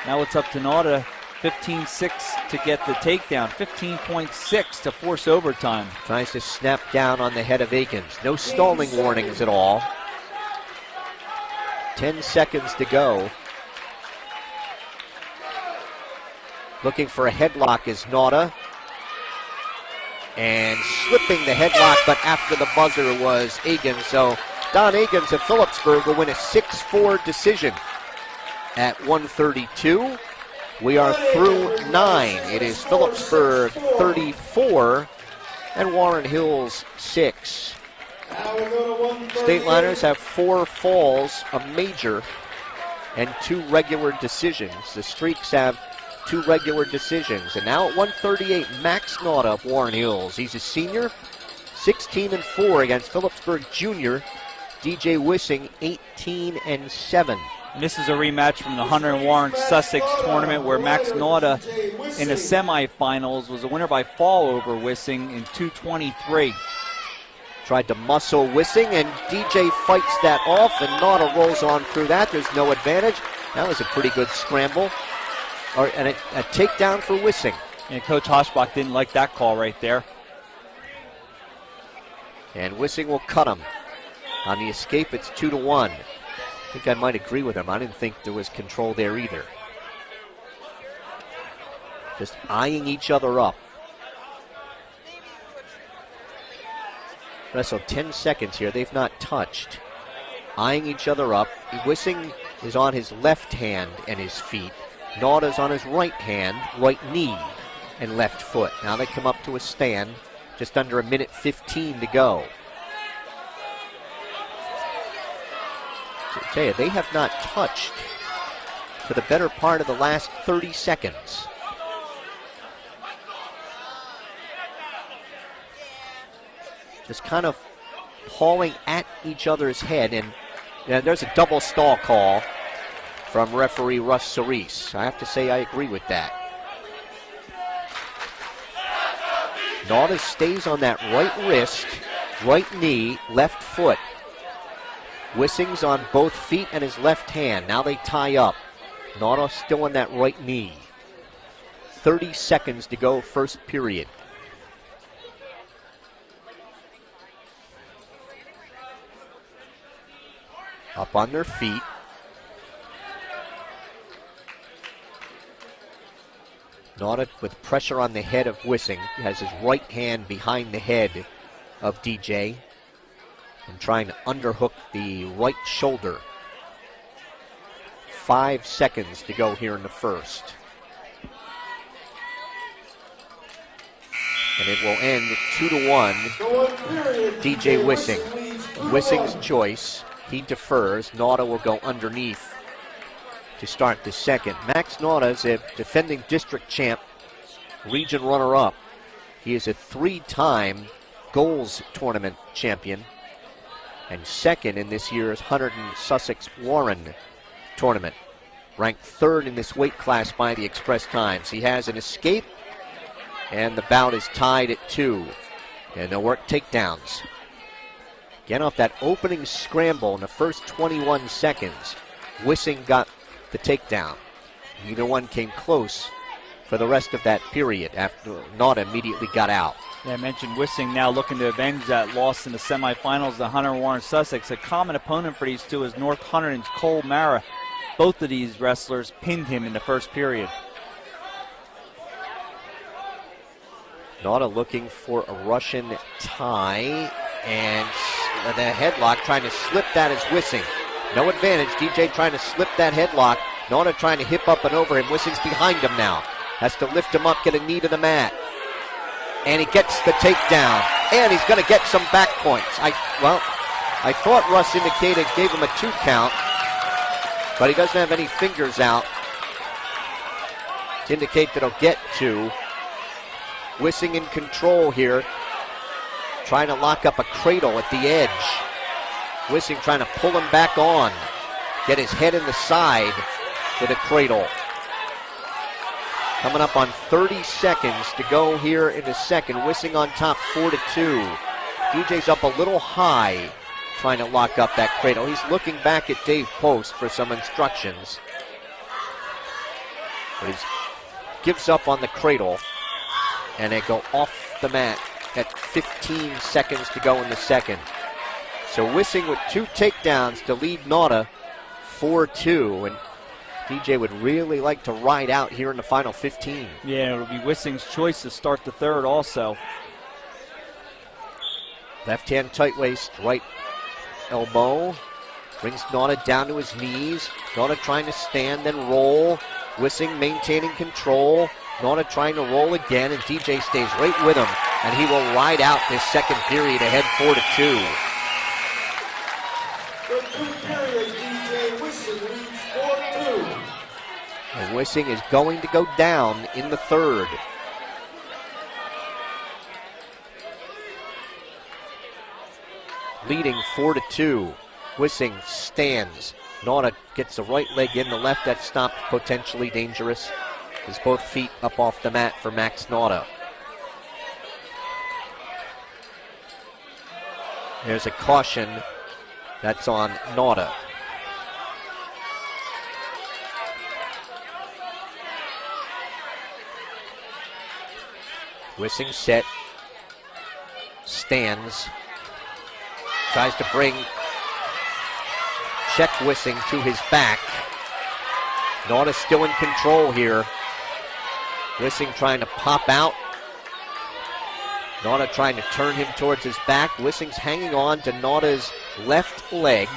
Now it's up to Nauta, 15-6 to get the takedown, 15.6 to force overtime.
Tries to snap down on the head of Agins. No stalling warnings at all. 10 seconds to go. Looking for a headlock is Nauta. And slipping the headlock, but after the buzzer was Agins. So Don Agins of Phillipsburg will win a 6-4 decision at 132. We are through 9. It is Phillipsburg 34 and Warren Hills 6. Stateliners have 4 falls, a major, and 2 regular decisions. The Streaks have 2 regular decisions. And now at 138, Max Nauta of Warren Hills. He's a senior, 16-4 against Phillipsburg Junior, DJ Wissing, 18-7.
And this is a rematch from the Hunter and Warren Sussex tournament where Max Nauta in the semifinals was a winner by fall over Wissing in 2:23.
Tried to muscle Wissing, and DJ fights that off, and Nauta rolls on through that. There's no advantage. That was a pretty good scramble. And a takedown for Wissing.
And Coach Hoschbach didn't like that call right there.
And Wissing will cut him. On the escape, it's 2-1. I think I might agree with him. I didn't think there was control there either. Just eyeing each other up. Wrestled 10 seconds here. They've not touched. Eyeing each other up. Wissing is on his left hand and his feet. Nauta's on his right hand, right knee, and left foot. Now they come up to a stand. Just under 1:15 to go. So I tell you, they have not touched for the better part of the last 30 seconds. just kind of hauling at each other's head. And there's a double stall call from referee Russ Cerise. I have to say I agree with that. Nauta stays on that right wrist, right knee, left foot. Wissing's on both feet and his left hand. Now they tie up. Nauta still on that right knee. 30 seconds to go, first period. Up on their feet. Nauta with pressure on the head of Wissing. He has his right hand behind the head of DJ and trying to underhook the right shoulder. 5 seconds to go here in the first. And it will end 2-1. DJ Wissing. Wissing's choice. He defers. Nauta will go underneath to start the second. Max Nauta is a defending district champ, region runner-up. He is a 3-time goals tournament champion and second in this year's Hunterdon Sussex Warren tournament. Ranked third in this weight class by the Express Times. He has an escape, and the bout is tied at 2. And they'll work takedowns. Again, off that opening scramble in the first 21 seconds, Wissing got the takedown. Neither one came close for the rest of that period after Nauta immediately got out.
Yeah, I mentioned Wissing now looking to avenge that loss in the semifinals to Hunter Warren Sussex. A common opponent for these two is North Hunterdon's Cole Mara. Both of these wrestlers pinned him in the first period.
Nauta looking for a Russian tie, and the headlock, trying to slip that is Wissing. No advantage. DJ trying to slip that headlock. Nauta trying to hip up and over him. Wissing's behind him now. Has to lift him up, get a knee to the mat. And he gets the takedown. And he's going to get some back points. I thought Russ indicated, gave him a 2 count. But he doesn't have any fingers out to indicate that he'll get 2. Wissing in control here. Trying to lock up a cradle at the edge. Wissing trying to pull him back on. Get his head in the side with a cradle. Coming up on 30 seconds to go here in the second. Wissing on top 4-2. DJ's up a little high trying to lock up that cradle. He's looking back at Dave Post for some instructions. But he gives up on the cradle. And they go off the mat at 15 seconds to go in the second. So Wissing with 2 takedowns to lead Nauta 4-2. And DJ would really like to ride out here in the final 15.
Yeah, it'll be Wissing's choice to start the third also.
Left hand tight waist, right elbow. Brings Nauta down to his knees. Nauta trying to stand, then roll. Wissing maintaining control. Nauta trying to roll again, and DJ stays right with him. And he will ride out this second period ahead 4-2. And Wissing is going to go down in the third. Leading 4-2. Wissing stands. Nauta gets the right leg in, the left that stopped, potentially dangerous. His both feet up off the mat for Max Nauta. There's a caution. That's on Nauta. Wissing set. Stands. Tries to bring check Wissing to his back. Nauta still in control here. Wissing trying to pop out. Nauta trying to turn him towards his back. Wissing's hanging on to Nauta's left leg.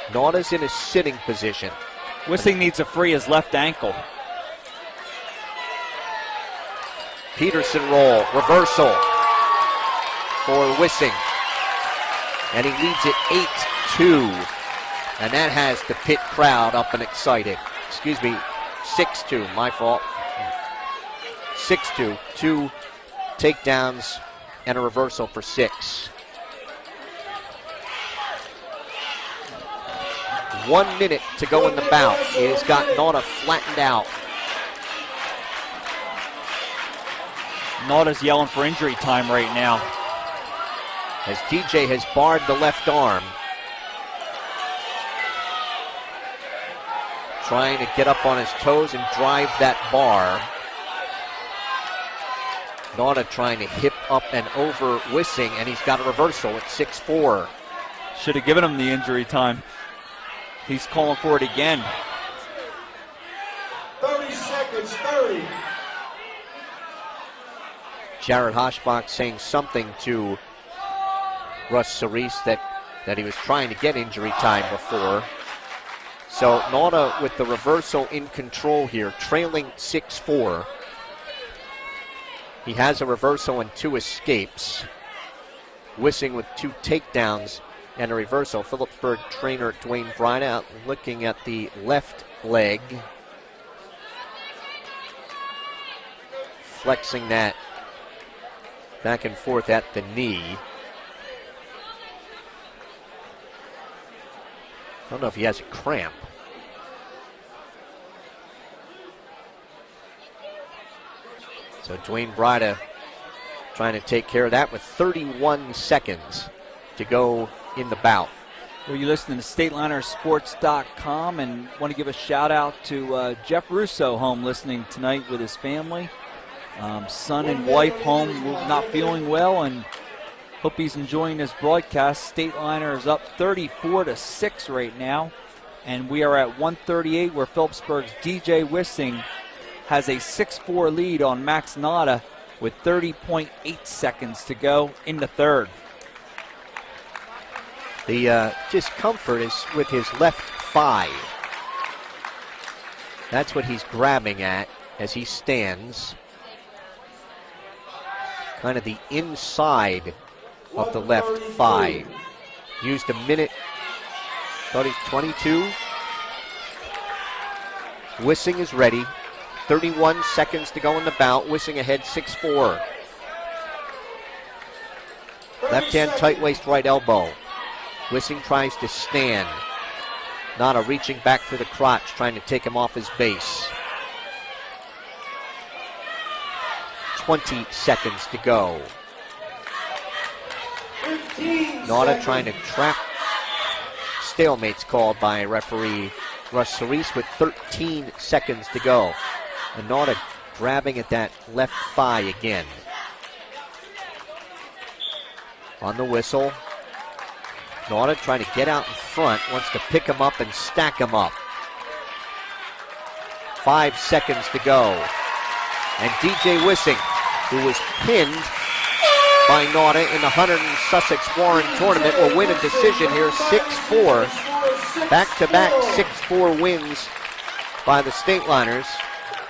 Nauta's in a sitting position.
Wissing needs to free his left ankle.
Peterson roll, reversal for Wissing. And he leads it 8-2. And that has the pit crowd up and excited. Excuse me, 6-2, my fault. 6-2, 2 takedowns and a reversal for 6. 1 minute to go in the bout. He's got Nauta flattened out.
Nauta's yelling for injury time right now.
As DJ has barred the left arm. Trying to get up on his toes and drive that bar. Nauta trying to hip up and over Wissing, and he's got a reversal at 6-4.
Should have given him the injury time. He's calling for it again.
30 seconds, 30.
Jared Hoshbach saying something to Russ Cerise that he was trying to get injury time before. So Nauta with the reversal in control here, trailing 6-4. He has a reversal and 2 escapes. Wissing with 2 takedowns and a reversal. Phillipsburg trainer Dwayne Bryant out looking at the left leg. Flexing that back and forth at the knee. I don't know if he has a cramp. So Dwayne Bryant trying to take care of that with 31 seconds to go in the bout.
Well, you're listening to StatelinerSports.com, and want to give a shout out to Jeff Russo home listening tonight with his family. Son and wife home not feeling well, and hope he's enjoying this broadcast. Stateliner is up 34-6 right now, and we are at 138 where Phillipsburg's DJ Wissing has a 6-4 lead on Max Nauta with 30.8 seconds to go in the third.
The discomfort is with his left thigh. That's what he's grabbing at as he stands. Kind of the inside of the left thigh. Used a minute, 22. Wissing is ready. 31 seconds to go in the bout. Wissing ahead 6-4. Left hand tight waist right elbow. Wissing tries to stand. Nauta reaching back for the crotch, trying to take him off his base. 20 seconds to go. Nauta trying to trap. Stalemate's called by referee Russ Cerise with 13 seconds to go. And Nauta grabbing at that left thigh again. On the whistle. Nauta trying to get out in front, wants to pick him up and stack him up. 5 seconds to go. And DJ Wissing, who was pinned by Nauta in the Hunter and Sussex Warren tournament, will win a decision here, 6-4. Back-to-back 6-4 wins by the Stateliners.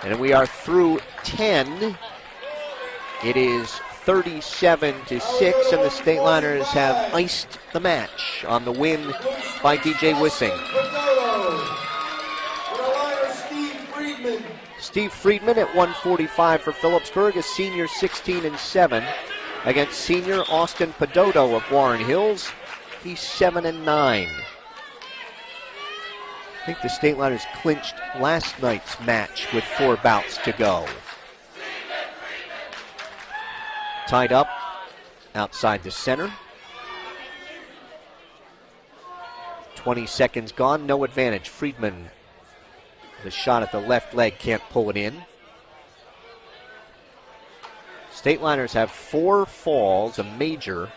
And we are through 10. It is 37-6, and the Stateliners have iced the match on the win by DJ Wissing. Steve Friedman at 145 for Phillipsburg, a senior 16-7 against senior Austin Pedoto of Warren Hills. He's 7-9. I think the Stateliners clinched last night's match with 4 bouts to go. Tied up outside the center. 20 seconds gone, no advantage. Friedman, the shot at the left leg, can't pull it in. Stateliners have 4 falls, a major,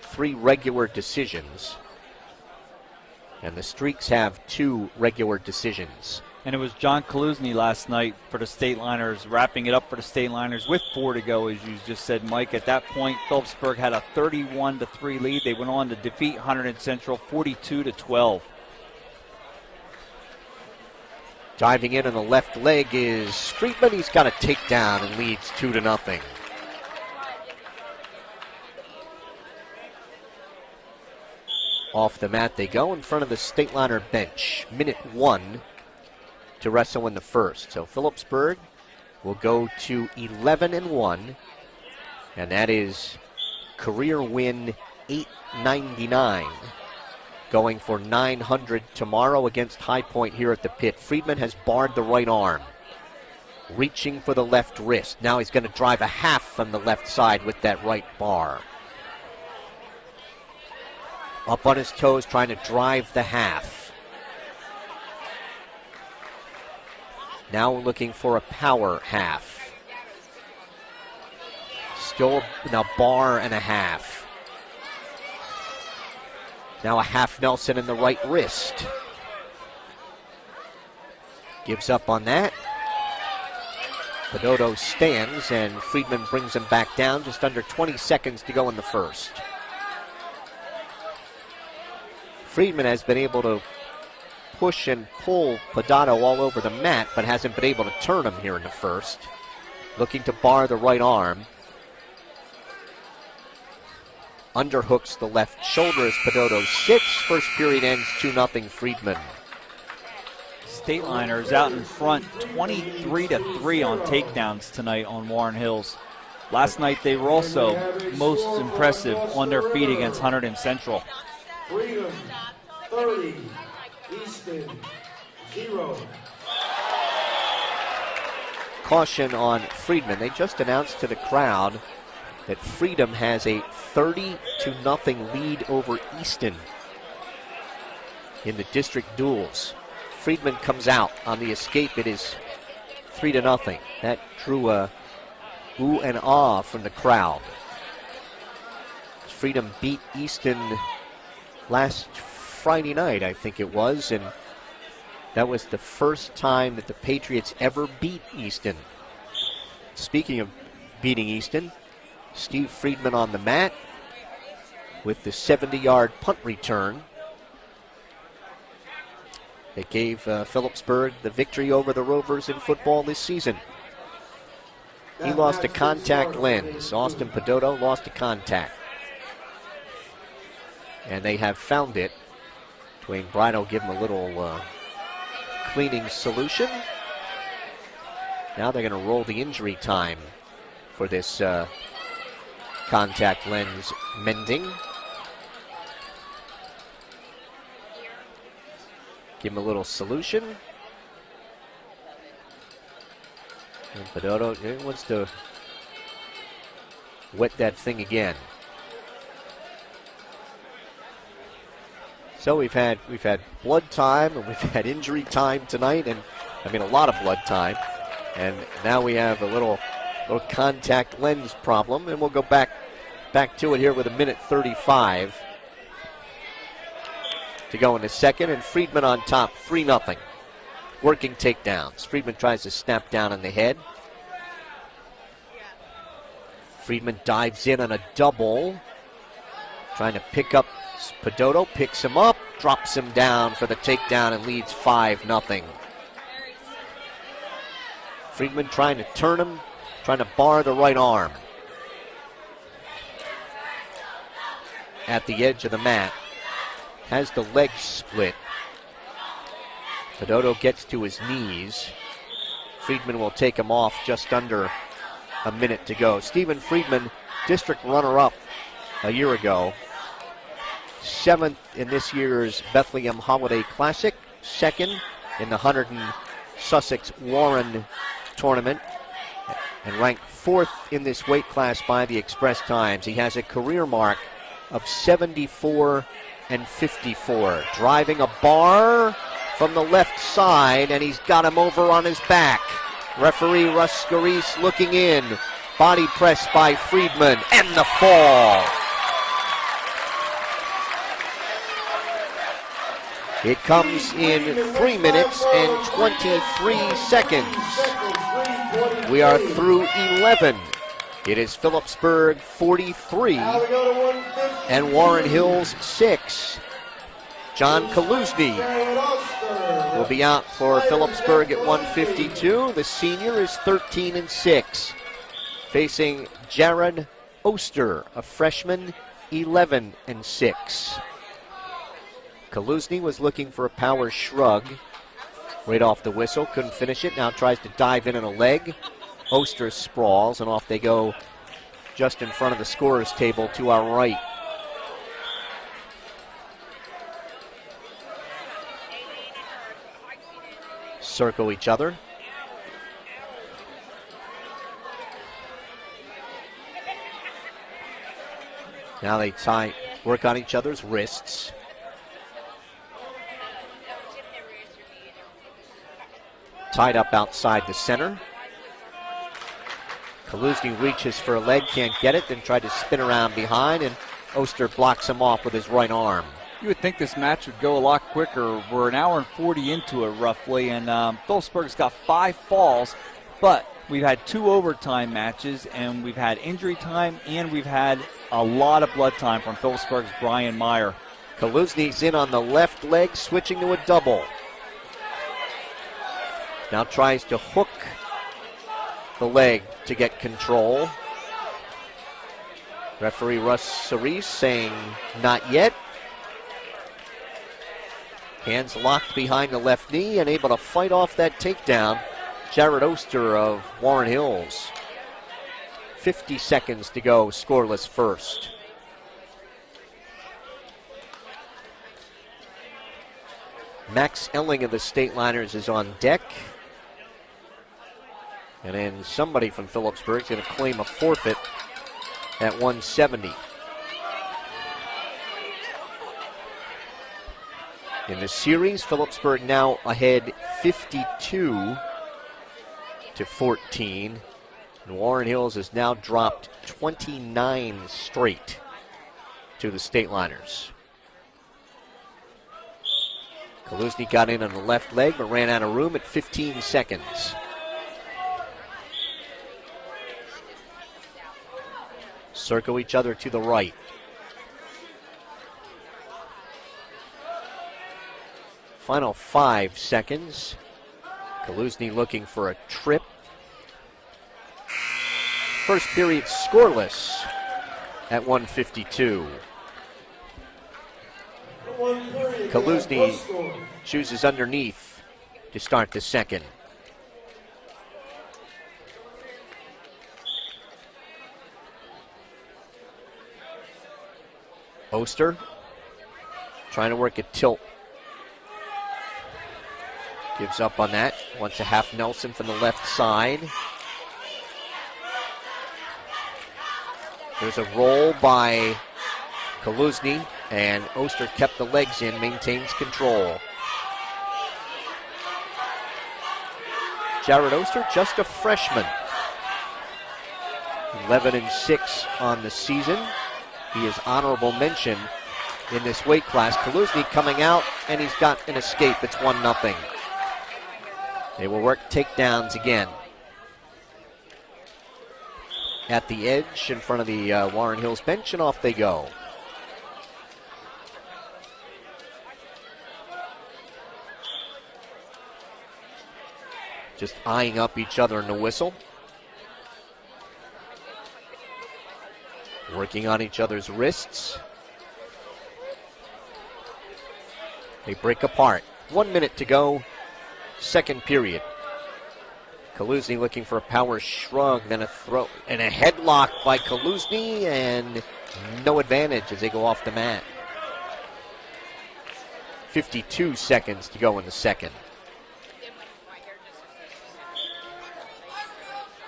3 regular decisions. And the Streaks have 2 regular decisions.
And it was John Kaluzny last night for the Stateliners, wrapping it up for the Stateliners with 4 to go, as you just said, Mike. At that point, Phillipsburg had a 31-3 lead. They went on to defeat Hunter and Central 42-12.
Diving in on the left leg is Friedman. He's got a takedown and leads 2-0. Off the mat they go in front of the Stateliner bench. Minute 1 to wrestle in the first. So Phillipsburg will go to 11-1, and that is career win 899. Going for 900 tomorrow against High Point here at the pit. Friedman has barred the right arm. Reaching for the left wrist. Now he's going to drive a half from the left side with that right bar. Up on his toes, trying to drive the half. Now looking for a power half. Still now bar and a half. Now a half Nelson in the right wrist. Gives up on that. Pedoto stands, and Friedman brings him back down. Just under 20 seconds to go in the first. Friedman has been able to push and pull Pedoto all over the mat, but hasn't been able to turn him here in the first. Looking to bar the right arm. Underhooks the left shoulder as Pedoto sits. First period ends 2-0 Friedman.
Stateliners out in front 23-3 on takedowns tonight on Warren Hills. Last night they were also most impressive on their feet against Hunterdon Central.
Freedom 30, Easton 0.
Caution on Friedman. They just announced to the crowd that Freedom has a 30-0 lead over Easton in the district duels. Friedman comes out on the escape. It is 3-0. That drew a ooh and ah from the crowd. Freedom beat Easton last Friday night, I think it was, and that was the first time that the Patriots ever beat Easton. Speaking of beating Easton, Steve Friedman on the mat with the 70-yard punt return that gave Phillipsburg the victory over the Rovers in football this season. He lost a contact lens. Austin Pedoto lost a contact. And they have found it. Dwayne Brino give him a little cleaning solution. Now they're going to roll the injury time for this contact lens mending. Give him a little solution. And Pedoto wants to wet that thing again. So we've had blood time and we've had injury time tonight, and I mean a lot of blood time. And now we have a little contact lens problem, and we'll go back to it here with 1:35 to go in the second, and Friedman on top, 3-0. Working takedowns. Friedman tries to snap down on the head. Friedman dives in on a double, trying to pick up Pedoto, picks him up, drops him down for the takedown, and leads 5-0. Friedman trying to turn him, trying to bar the right arm. At the edge of the mat. Has the leg split. Pedoto gets to his knees. Friedman will take him off just under a minute to go. Stephen Friedman, district runner-up a year ago. 7th in this year's Bethlehem Holiday Classic. 2nd in the Hunterdon Sussex Warren tournament. And ranked 4th in this weight class by the Express Times. He has a career mark of 74 and 54. Driving a bar from the left side, and he's got him over on his back. Referee Russ Scarice looking in. Body press by Friedman, and the fall. It comes in 3 minutes and 23 seconds. We are through 11. It is Phillipsburg 43 and Warren Hills 6. John Kaluzny will be out for Phillipsburg at 152. The senior is 13 and 6. Facing Jared Oster, a freshman, 11 and 6. Kaluzny was looking for a power shrug right off the whistle. Couldn't finish it. Now tries to dive in on a leg. Oster sprawls, and off they go just in front of the scorer's table to our right. Circle each other. Now they work on each other's wrists. Tied up outside the center. Kaluzny reaches for a leg, can't get it, then tried to spin around behind, and Oster blocks him off with his right arm.
You would think this match would go a lot quicker. We're an hour and 40 into it roughly, and Phillipsburg's got 5 falls, but we've had 2 overtime matches, and we've had injury time, and we've had a lot of blood time from Phillipsburg's Brian Meyer.
Kaluzny's in on the left leg, switching to a double. Now tries to hook the leg to get control. Referee Russ Cerise saying not yet. Hands locked behind the left knee and able to fight off that takedown. Jared Oster of Warren Hills. 50 seconds to go, scoreless first. Max Elling of the Stateliners is on deck. And then somebody from Phillipsburg is going to claim a forfeit at 170. In the series, Phillipsburg now ahead 52-14. And Warren Hills has now dropped 29 straight to the Stateliners. Kaluzny got in on the left leg but ran out of room at 15 seconds. Circle each other to the right. Final 5 seconds. Kaluzny looking for a trip. First period scoreless at 1:52. Kaluzny chooses underneath to start the second. Oster trying to work a tilt. Gives up on that. Wants a half Nelson from the left side. There's a roll by Kaluzny, and Oster kept the legs in, maintains control. Jared Oster, just a freshman. 11-6 on the season. He is honorable mention in this weight class. Kaluzny coming out, and he's got an escape. It's 1-0. They will work takedowns again. At the edge in front of the Warren Hills bench, and off they go. Just eyeing up each other in the whistle. Working on each other's wrists. They break apart. 1 minute to go. Second period. Kaluzny looking for a power shrug, then a throw, and a headlock by Kaluzny, and no advantage as they go off the mat. 52 seconds to go in the second.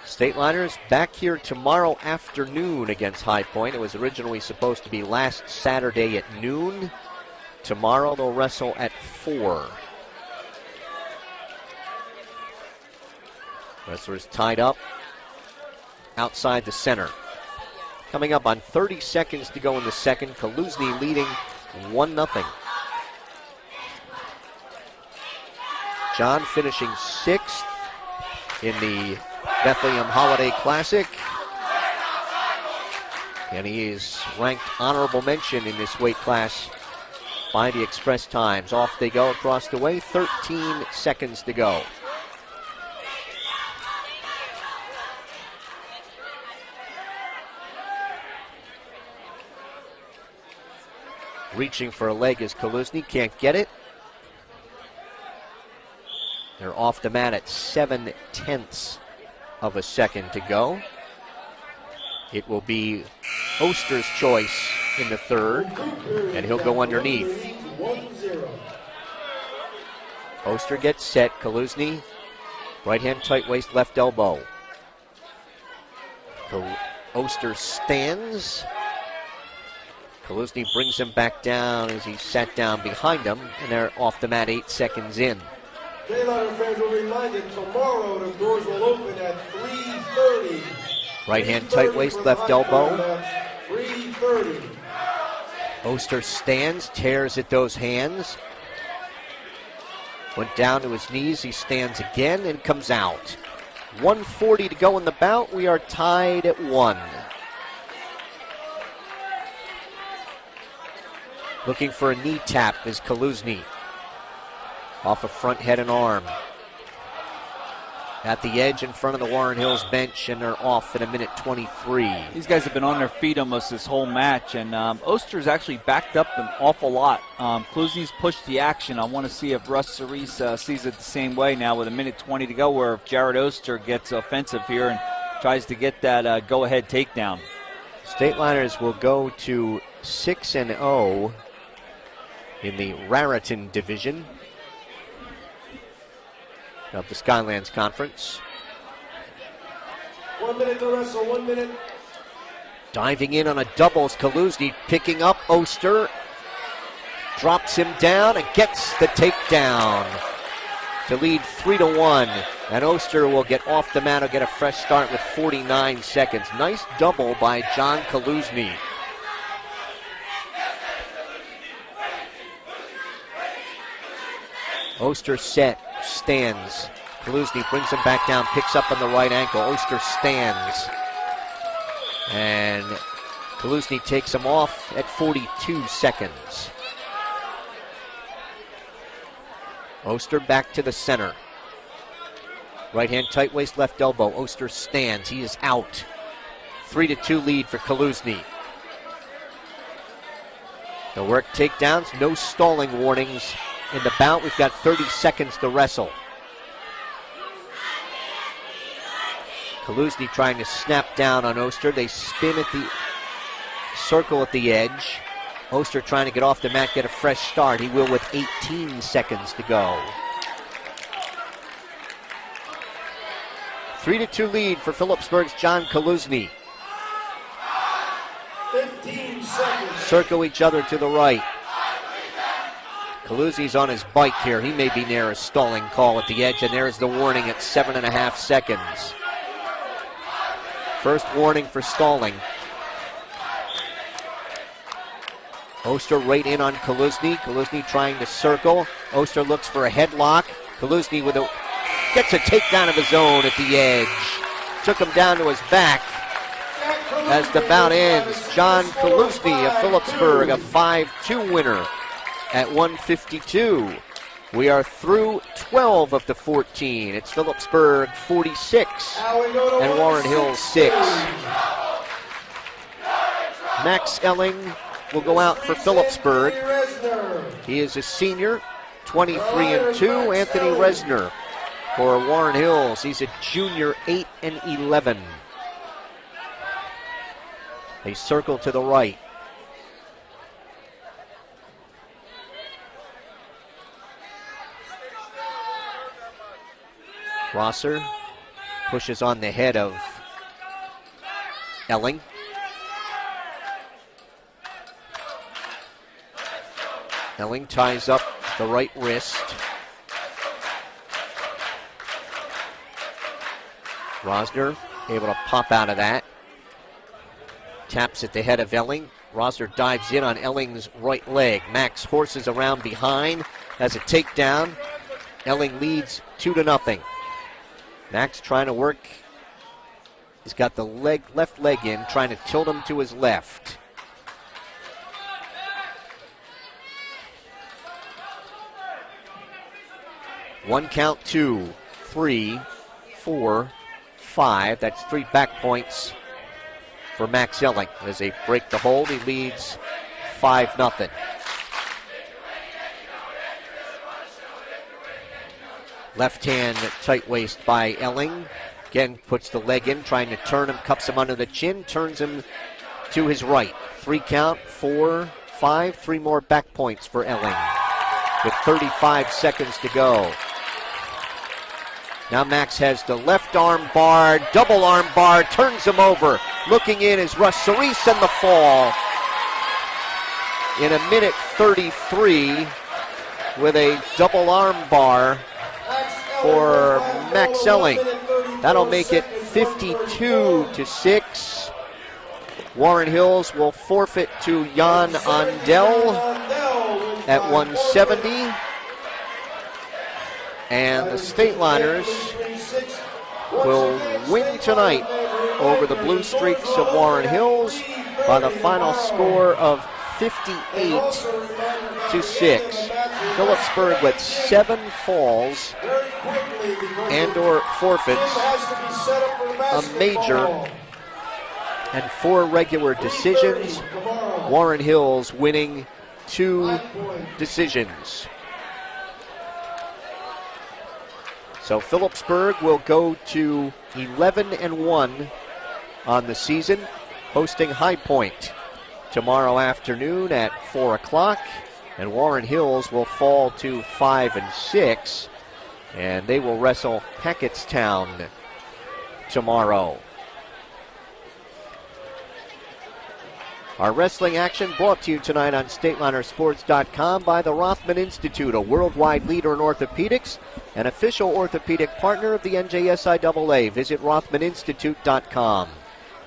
Stateliners back here tomorrow afternoon against High Point. It was originally supposed to be last Saturday at noon. Tomorrow they'll wrestle at 4. Wrestlers tied up outside the center. Coming up on 30 seconds to go in the second. Kaluzny leading 1-0. John finishing 6th in the Bethlehem Holiday Classic. And he is ranked honorable mention in this weight class by the Express Times. Off they go across the way. 13 seconds to go. Reaching for a leg is Kaluzny, can't get it. They're off the mat at 0.7 of a second to go. It will be Oster's choice in the third, and he'll go underneath.
1-0.
Oster gets set. Kaluzny, right hand tight waist, left elbow. Oster stands. Kaluzny brings him back down as he sat down behind him, and they're off the mat 8 seconds in.
Dayliner fans are reminded tomorrow the doors will open at 3:30.
Right hand tight waist, left elbow.
3:30.
Oster stands, tears at those hands. Went down to his knees, he stands again and comes out. 1:40 to go in the bout, we are tied at 1. Looking for a knee tap is Kaluzny. Off of front head and arm. At the edge in front of the Warren Hills bench, and they're off in 1:23.
These guys have been on their feet almost this whole match, and Oster's actually backed up an awful lot. Kaluzny's pushed the action. I want to see if Russ Cerise sees it the same way now with 1:20 to go, or if Jared Oster gets offensive here and tries to get that go-ahead takedown.
Stateliners will go to 6-0 in the Raritan division of the Skylands Conference.
1 minute to wrestle, 1 minute.
Diving in on a doubles, Kaluzny picking up Oster. Drops him down and gets the takedown to lead 3-1. And Oster will get off the mat, will get a fresh start with 49 seconds. Nice double by John Kaluzny. Oster set, stands. Kaluzny brings him back down, picks up on the right ankle. Oster stands. And Kaluzny takes him off at 42 seconds. Oster back to the center. Right hand tight waist, left elbow. Oster stands. He is out. 3-2 lead for Kaluzny. They'll work takedowns, no stalling warnings in the bout. We've got 30 seconds to wrestle. Kaluzny trying to snap down on Oster. They spin at the circle at the edge. Oster trying to get off the mat, get a fresh start. He will with 18 seconds to go. 3-2 lead for Phillipsburg's John Kaluzny.
15 seconds.
Circle each other to the right. Kaluzny's on his bike here. He may be near a stalling call at the edge, and there's the warning at 7.5 seconds. First warning for stalling. Oster right in on Kaluzny. Kaluzny trying to circle. Oster looks for a headlock. Kaluzny gets a takedown of his own at the edge. Took him down to his back. As the bout ends, John Kaluzny of Phillipsburg, a 5-2 winner at 152. We are through 12 of the 14. It's Phillipsburg 46 and Warren Hills 6. Max Elling will go out for Phillipsburg. He is a senior, 23-2. Anthony Resner for Warren Hills. He's a junior, 8-11. They circle to the right. Rosser pushes on the head of Elling. Elling ties up the right wrist. Rosner able to pop out of that. Taps at the head of Elling. Rosner dives in on Elling's right leg. Max horses around behind. Has a takedown. Elling leads 2-0. Max trying to work. He's got the left leg in, trying to tilt him to his left. One count, 2, 3, 4, 5. That's 3 back points for Max Elling. As they break the hold, he leads 5-0. Left hand tight waist by Elling. Again, puts the leg in, trying to turn him, cups him under the chin, turns him to his right. 3 count, 4, 5, 3 more back points for Elling with 35 seconds to go. Now Max has the left arm bar, double arm bar, turns him over. Looking in is Russ Cerise and the fall. In 1:33 with a double arm bar for Max Elling. That'll make it 52-6. Warren Hills will forfeit to Jan Andel at 170. And the Stateliners will win tonight over the Blue Streaks of Warren Hills by the final score of 58-6. Phillipsburg with 7 falls and/or forfeits, a major, and 4 regular decisions. Warren Hills winning 2 decisions. So Phillipsburg will go to 11-1 on the season, hosting High Point tomorrow afternoon at 4 o'clock. And Warren Hills will fall to 5-6, and they will wrestle Hackettstown tomorrow. Our wrestling action brought to you tonight on StatelinerSports.com by the Rothman Institute, a worldwide leader in orthopedics, an official orthopedic partner of the NJSIAA. Visit RothmanInstitute.com.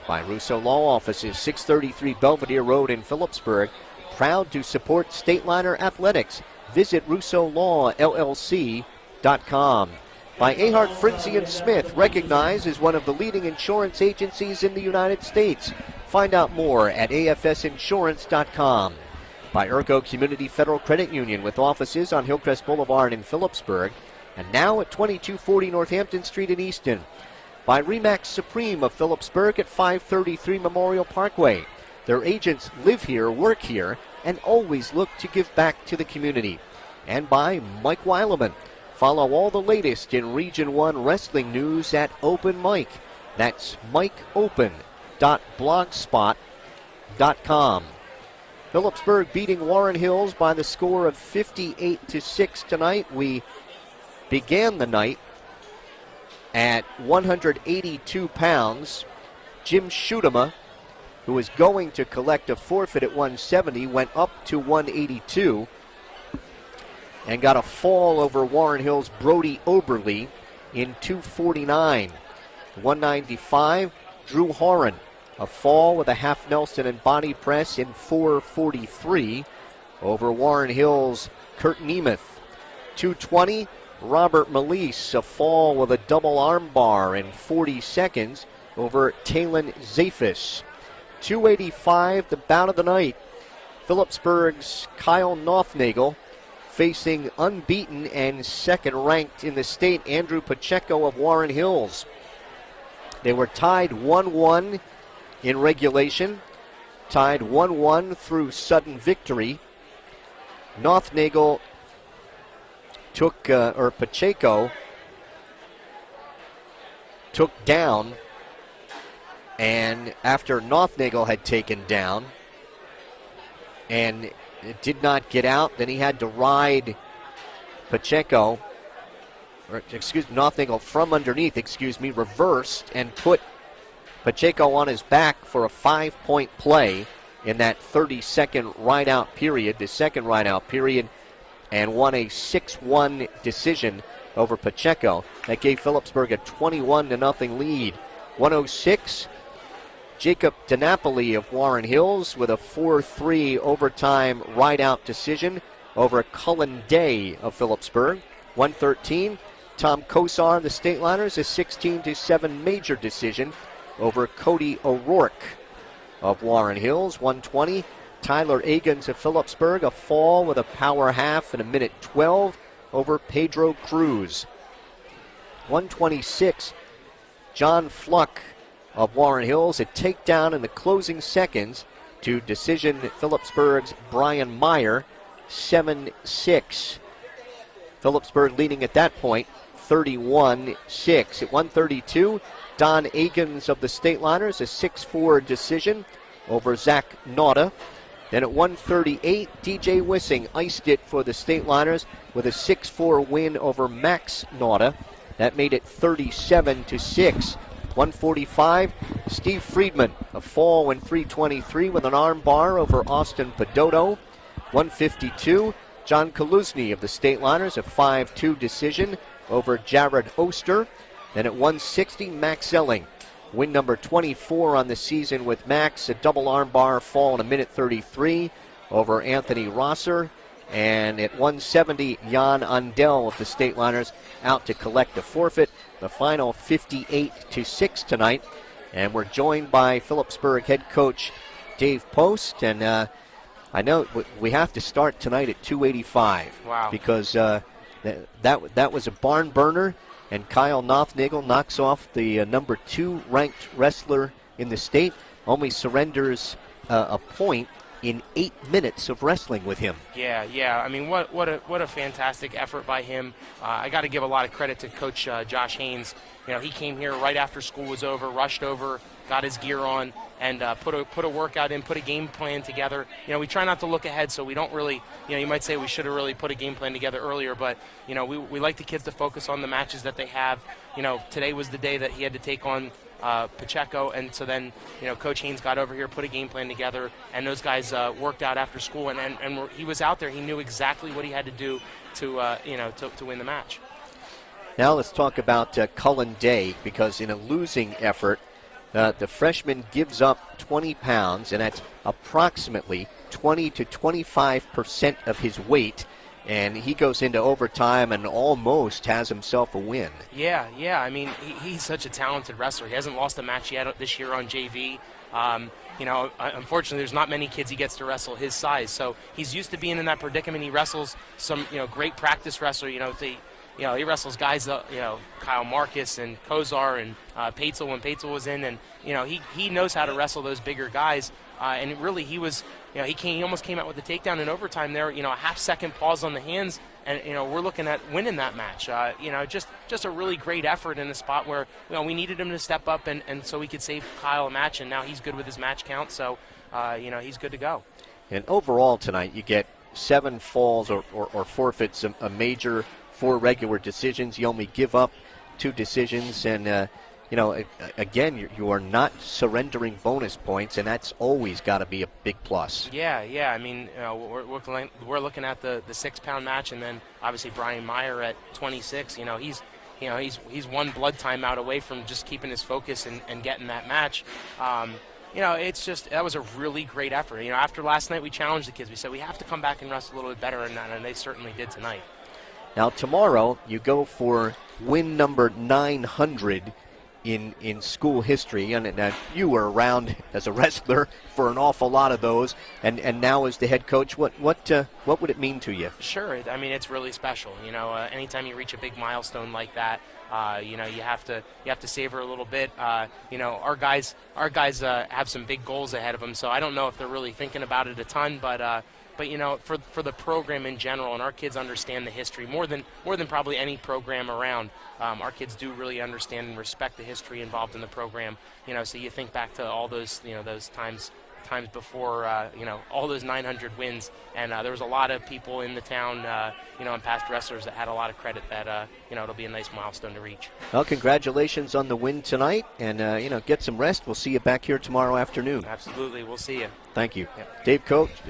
By Russo Law Offices, 633 Belvedere Road in Phillipsburg. Proud to support Stateliner Athletics. Visit RussoLawLLC.com. By Ahart, Frinzy & Smith, recognized as one of the leading insurance agencies in the United States. Find out more at AFSinsurance.com. By Ergo Community Federal Credit Union, with offices on Hillcrest Boulevard in Phillipsburg and now at 2240 Northampton Street in Easton. By Remax Supreme of Phillipsburg at 533 Memorial Parkway. Their agents live here, work here, and always look to give back to the community. And by Mike Weileman. Follow all the latest in Region 1 wrestling news at Open Mike. That's mikeopen.blogspot.com. Phillipsburg beating Warren Hills by the score of 58-6 tonight. We began the night at 182 pounds. Jim Schutema, who was going to collect a forfeit at 170, went up to 182 and got a fall over Warren Hills' Brody Oberly in 249. 195, Drew Horan, a fall with a half Nelson and body press in 443 over Warren Hills' Kurt Nemeth. 220, Robert Melise, a fall with a double arm bar in 40 seconds over Talon Zafis. 285, the bout of the night. Phillipsburg's Kyle Nothnagel facing unbeaten and second ranked in the state Andrew Pacheco of Warren Hills. They were tied 1-1 in regulation, tied 1-1 through sudden victory. Nothnagel Pacheco took down, and after Nothnagel had taken down and it did not get out, then he had to ride Nothnagel from underneath, reversed and put Pacheco on his back for a 5-point play in that 30-second ride-out period, the second ride-out period, and won a 6-1 decision over Pacheco. That gave Phillipsburg a 21-0 lead. 106, Jacob DiNapoli of Warren Hills with a 4-3 overtime ride-out decision over Cullen Day of Phillipsburg. 113, Tom Kosar, the Stateliners, a 16-7 major decision over Cody O'Rourke of Warren Hills. 120, Tyler Agans of Phillipsburg, a fall with a power half in 1:12 over Pedro Cruz. 126, John Fluck of Warren Hills, a takedown in the closing seconds to decision Phillipsburg's Brian Meyer, 7-6. Phillipsburg leading at that point 31-6. At 132, Don Agins of the Stateliners, a 6-4 decision over Zach Nauta. Then at 138, DJ Wissing iced it for the Stateliners with a 6-4 win over Max Nauta. That made it 37-6. 145, Steve Friedman, a fall in 323 with an arm bar over Austin Pedotto. 152, John Kaluzny of the Stateliners, a 5-2 decision over Jared Oster. Then at 160, Max Elling, win number 24 on the season with Max, a double arm bar fall in a minute 33 over Anthony Rosser. And at 170, Jan Andel of the Stateliners out to collect a forfeit. The final 58-6 tonight. And we're joined by Phillipsburg head coach Dave Post. And I know we have to start tonight at 285.
Wow.
Because that was a barn burner. And Kyle Nothnagel knocks off the number 2 ranked wrestler in the state. Only surrenders a point in 8 minutes of wrestling with him.
Yeah. I mean, what a fantastic effort by him. I got to give a lot of credit to Coach Josh Haynes. You know, he came here right after school was over, rushed over, got his gear on, and put a workout in, put a game plan together. You know, we try not to look ahead, so we don't really, you know, you might say we should have really put a game plan together earlier, but, you know, we like the kids to focus on the matches that they have. You know, today was the day that he had to take on Pacheco, and so then, you know, Coach Haynes got over here, put a game plan together, and those guys worked out after school, and he was out there. He knew exactly what he had to do to win the match.
Now let's talk about Cullen Day, because in a losing effort, the freshman gives up 20 pounds, and that's approximately 20 to 25% of his weight. And he goes into overtime and almost has himself a win.
Yeah. I mean, he's such a talented wrestler. He hasn't lost a match yet this year on JV. You know, unfortunately, there's not many kids he gets to wrestle his size. So he's used to being in that predicament. He wrestles some, you know, great practice wrestler. You know, he wrestles guys, you know, Kyle Marcus and Kozar and Paetzel when Paetzel was in. And, you know, he knows how to wrestle those bigger guys. And really, he was, you know, he almost came out with the takedown in overtime there. You know, a half-second pause on the hands, and, you know, we're looking at winning that match. You know, just a really great effort in a spot where, you know, we needed him to step up, and so we could save Kyle a match, and now he's good with his match count, so, you know, he's good to go. And
overall tonight, you get 7 falls or forfeits, a major, 4 regular decisions. You only give up 2 decisions, and you know, again, you are not surrendering bonus points, and that's always got to be a big plus.
Yeah. I mean, you know, we're looking at the 6-pound match, and then obviously Brian Meyer at 26. You know, he's 1 blood timeout away from just keeping his focus and getting that match. You know, it's just, that was a really great effort. You know, after last night, we challenged the kids. We said we have to come back and wrestle a little bit better, and they certainly did tonight.
Now tomorrow, you go for win number 900 in school history, and you were around as a wrestler for an awful lot of those, and now as the head coach, what would it mean to you?
Sure, I mean, it's really special. You know, anytime you reach a big milestone like that, you know, you have to savor a little bit. You know, our guys have some big goals ahead of them, so I don't know if they're really thinking about it a ton, but you know, for the program in general, and our kids understand the history more than probably any program around. Our kids do really understand and respect the history involved in the program. You know, so you think back to all those, you know, those times before, you know, all those 900 wins, and there was a lot of people in the town, you know, and past wrestlers that had a lot of credit that, you know, it'll be a nice milestone to reach.
Well, congratulations on the win tonight, and, you know, get some rest. We'll see you back here tomorrow afternoon.
Absolutely. We'll see you.
Thank you.
Yep.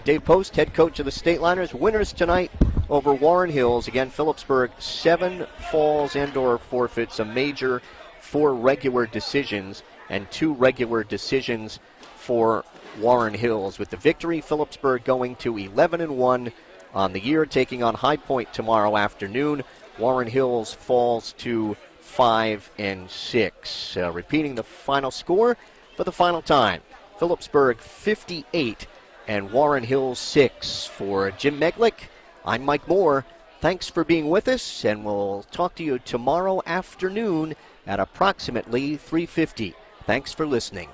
Dave Post, head coach of the Stateliners. Winners tonight over Warren Hills. Again, Phillipsburg, 7 falls and/or forfeits, a major, 4 regular decisions, and 2 regular decisions for Warren Hills. With the victory, Phillipsburg going to 11-1 on the year, taking on High Point tomorrow afternoon. Warren Hills falls to 5-6. Repeating the final score for the final time: Phillipsburg 58 and Warren Hills 6. For Jim Meglick, I'm Mike Moore. Thanks for being with us, and we'll talk to you tomorrow afternoon at approximately 3:50. Thanks for listening.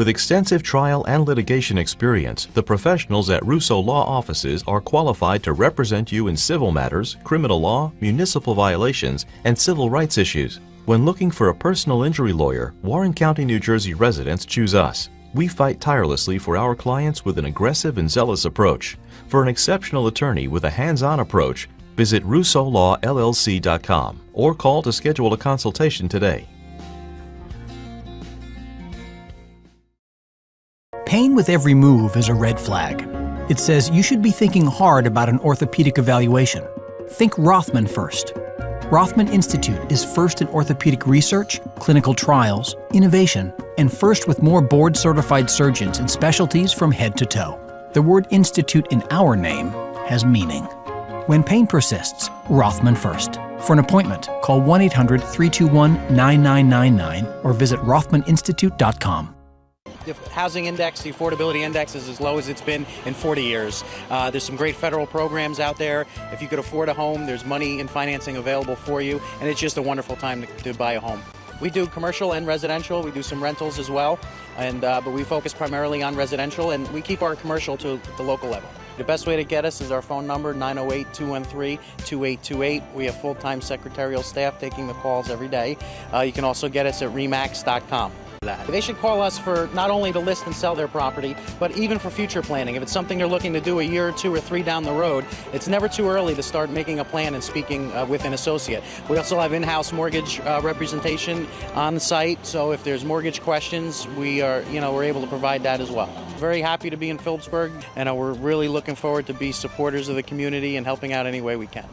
With extensive trial and litigation experience, the professionals at Russo Law Offices are qualified to represent you in civil matters, criminal law, municipal violations, and civil rights issues. When looking for a personal injury lawyer, Warren County, New Jersey residents choose us. We fight tirelessly for our clients with an aggressive and zealous approach. For an exceptional attorney with a hands-on approach, visit RussoLawLLC.com or call to schedule a consultation today.
Pain with every move is a red flag. It says you should be thinking hard about an orthopedic evaluation. Think Rothman first. Rothman Institute is first in orthopedic research, clinical trials, innovation, and first with more board-certified surgeons in specialties from head to toe. The word institute in our name has meaning. When pain persists, Rothman first. For an appointment, call 1-800-321-9999 or visit rothmaninstitute.com.
The housing index, the affordability index is as low as it's been in 40 years. There's some great federal programs out there. If you could afford a home, there's money and financing available for you, and it's just a wonderful time to buy a home. We do commercial and residential. We do some rentals as well, but we focus primarily on residential, and we keep our commercial to the local level. The best way to get us is our phone number, 908-213-2828. We have full-time secretarial staff taking the calls every day. You can also get us at remax.com. They should call us for not only to list and sell their property, but even for future planning. If it's something they're looking to do a year or two or three down the road, it's never too early to start making a plan and speaking with an associate. We also have in-house mortgage representation on the site, so if there's mortgage questions, we're able to provide that as well. Very happy to be in Phillipsburg, and we're really looking forward to be supporters of the community and helping out any way we can.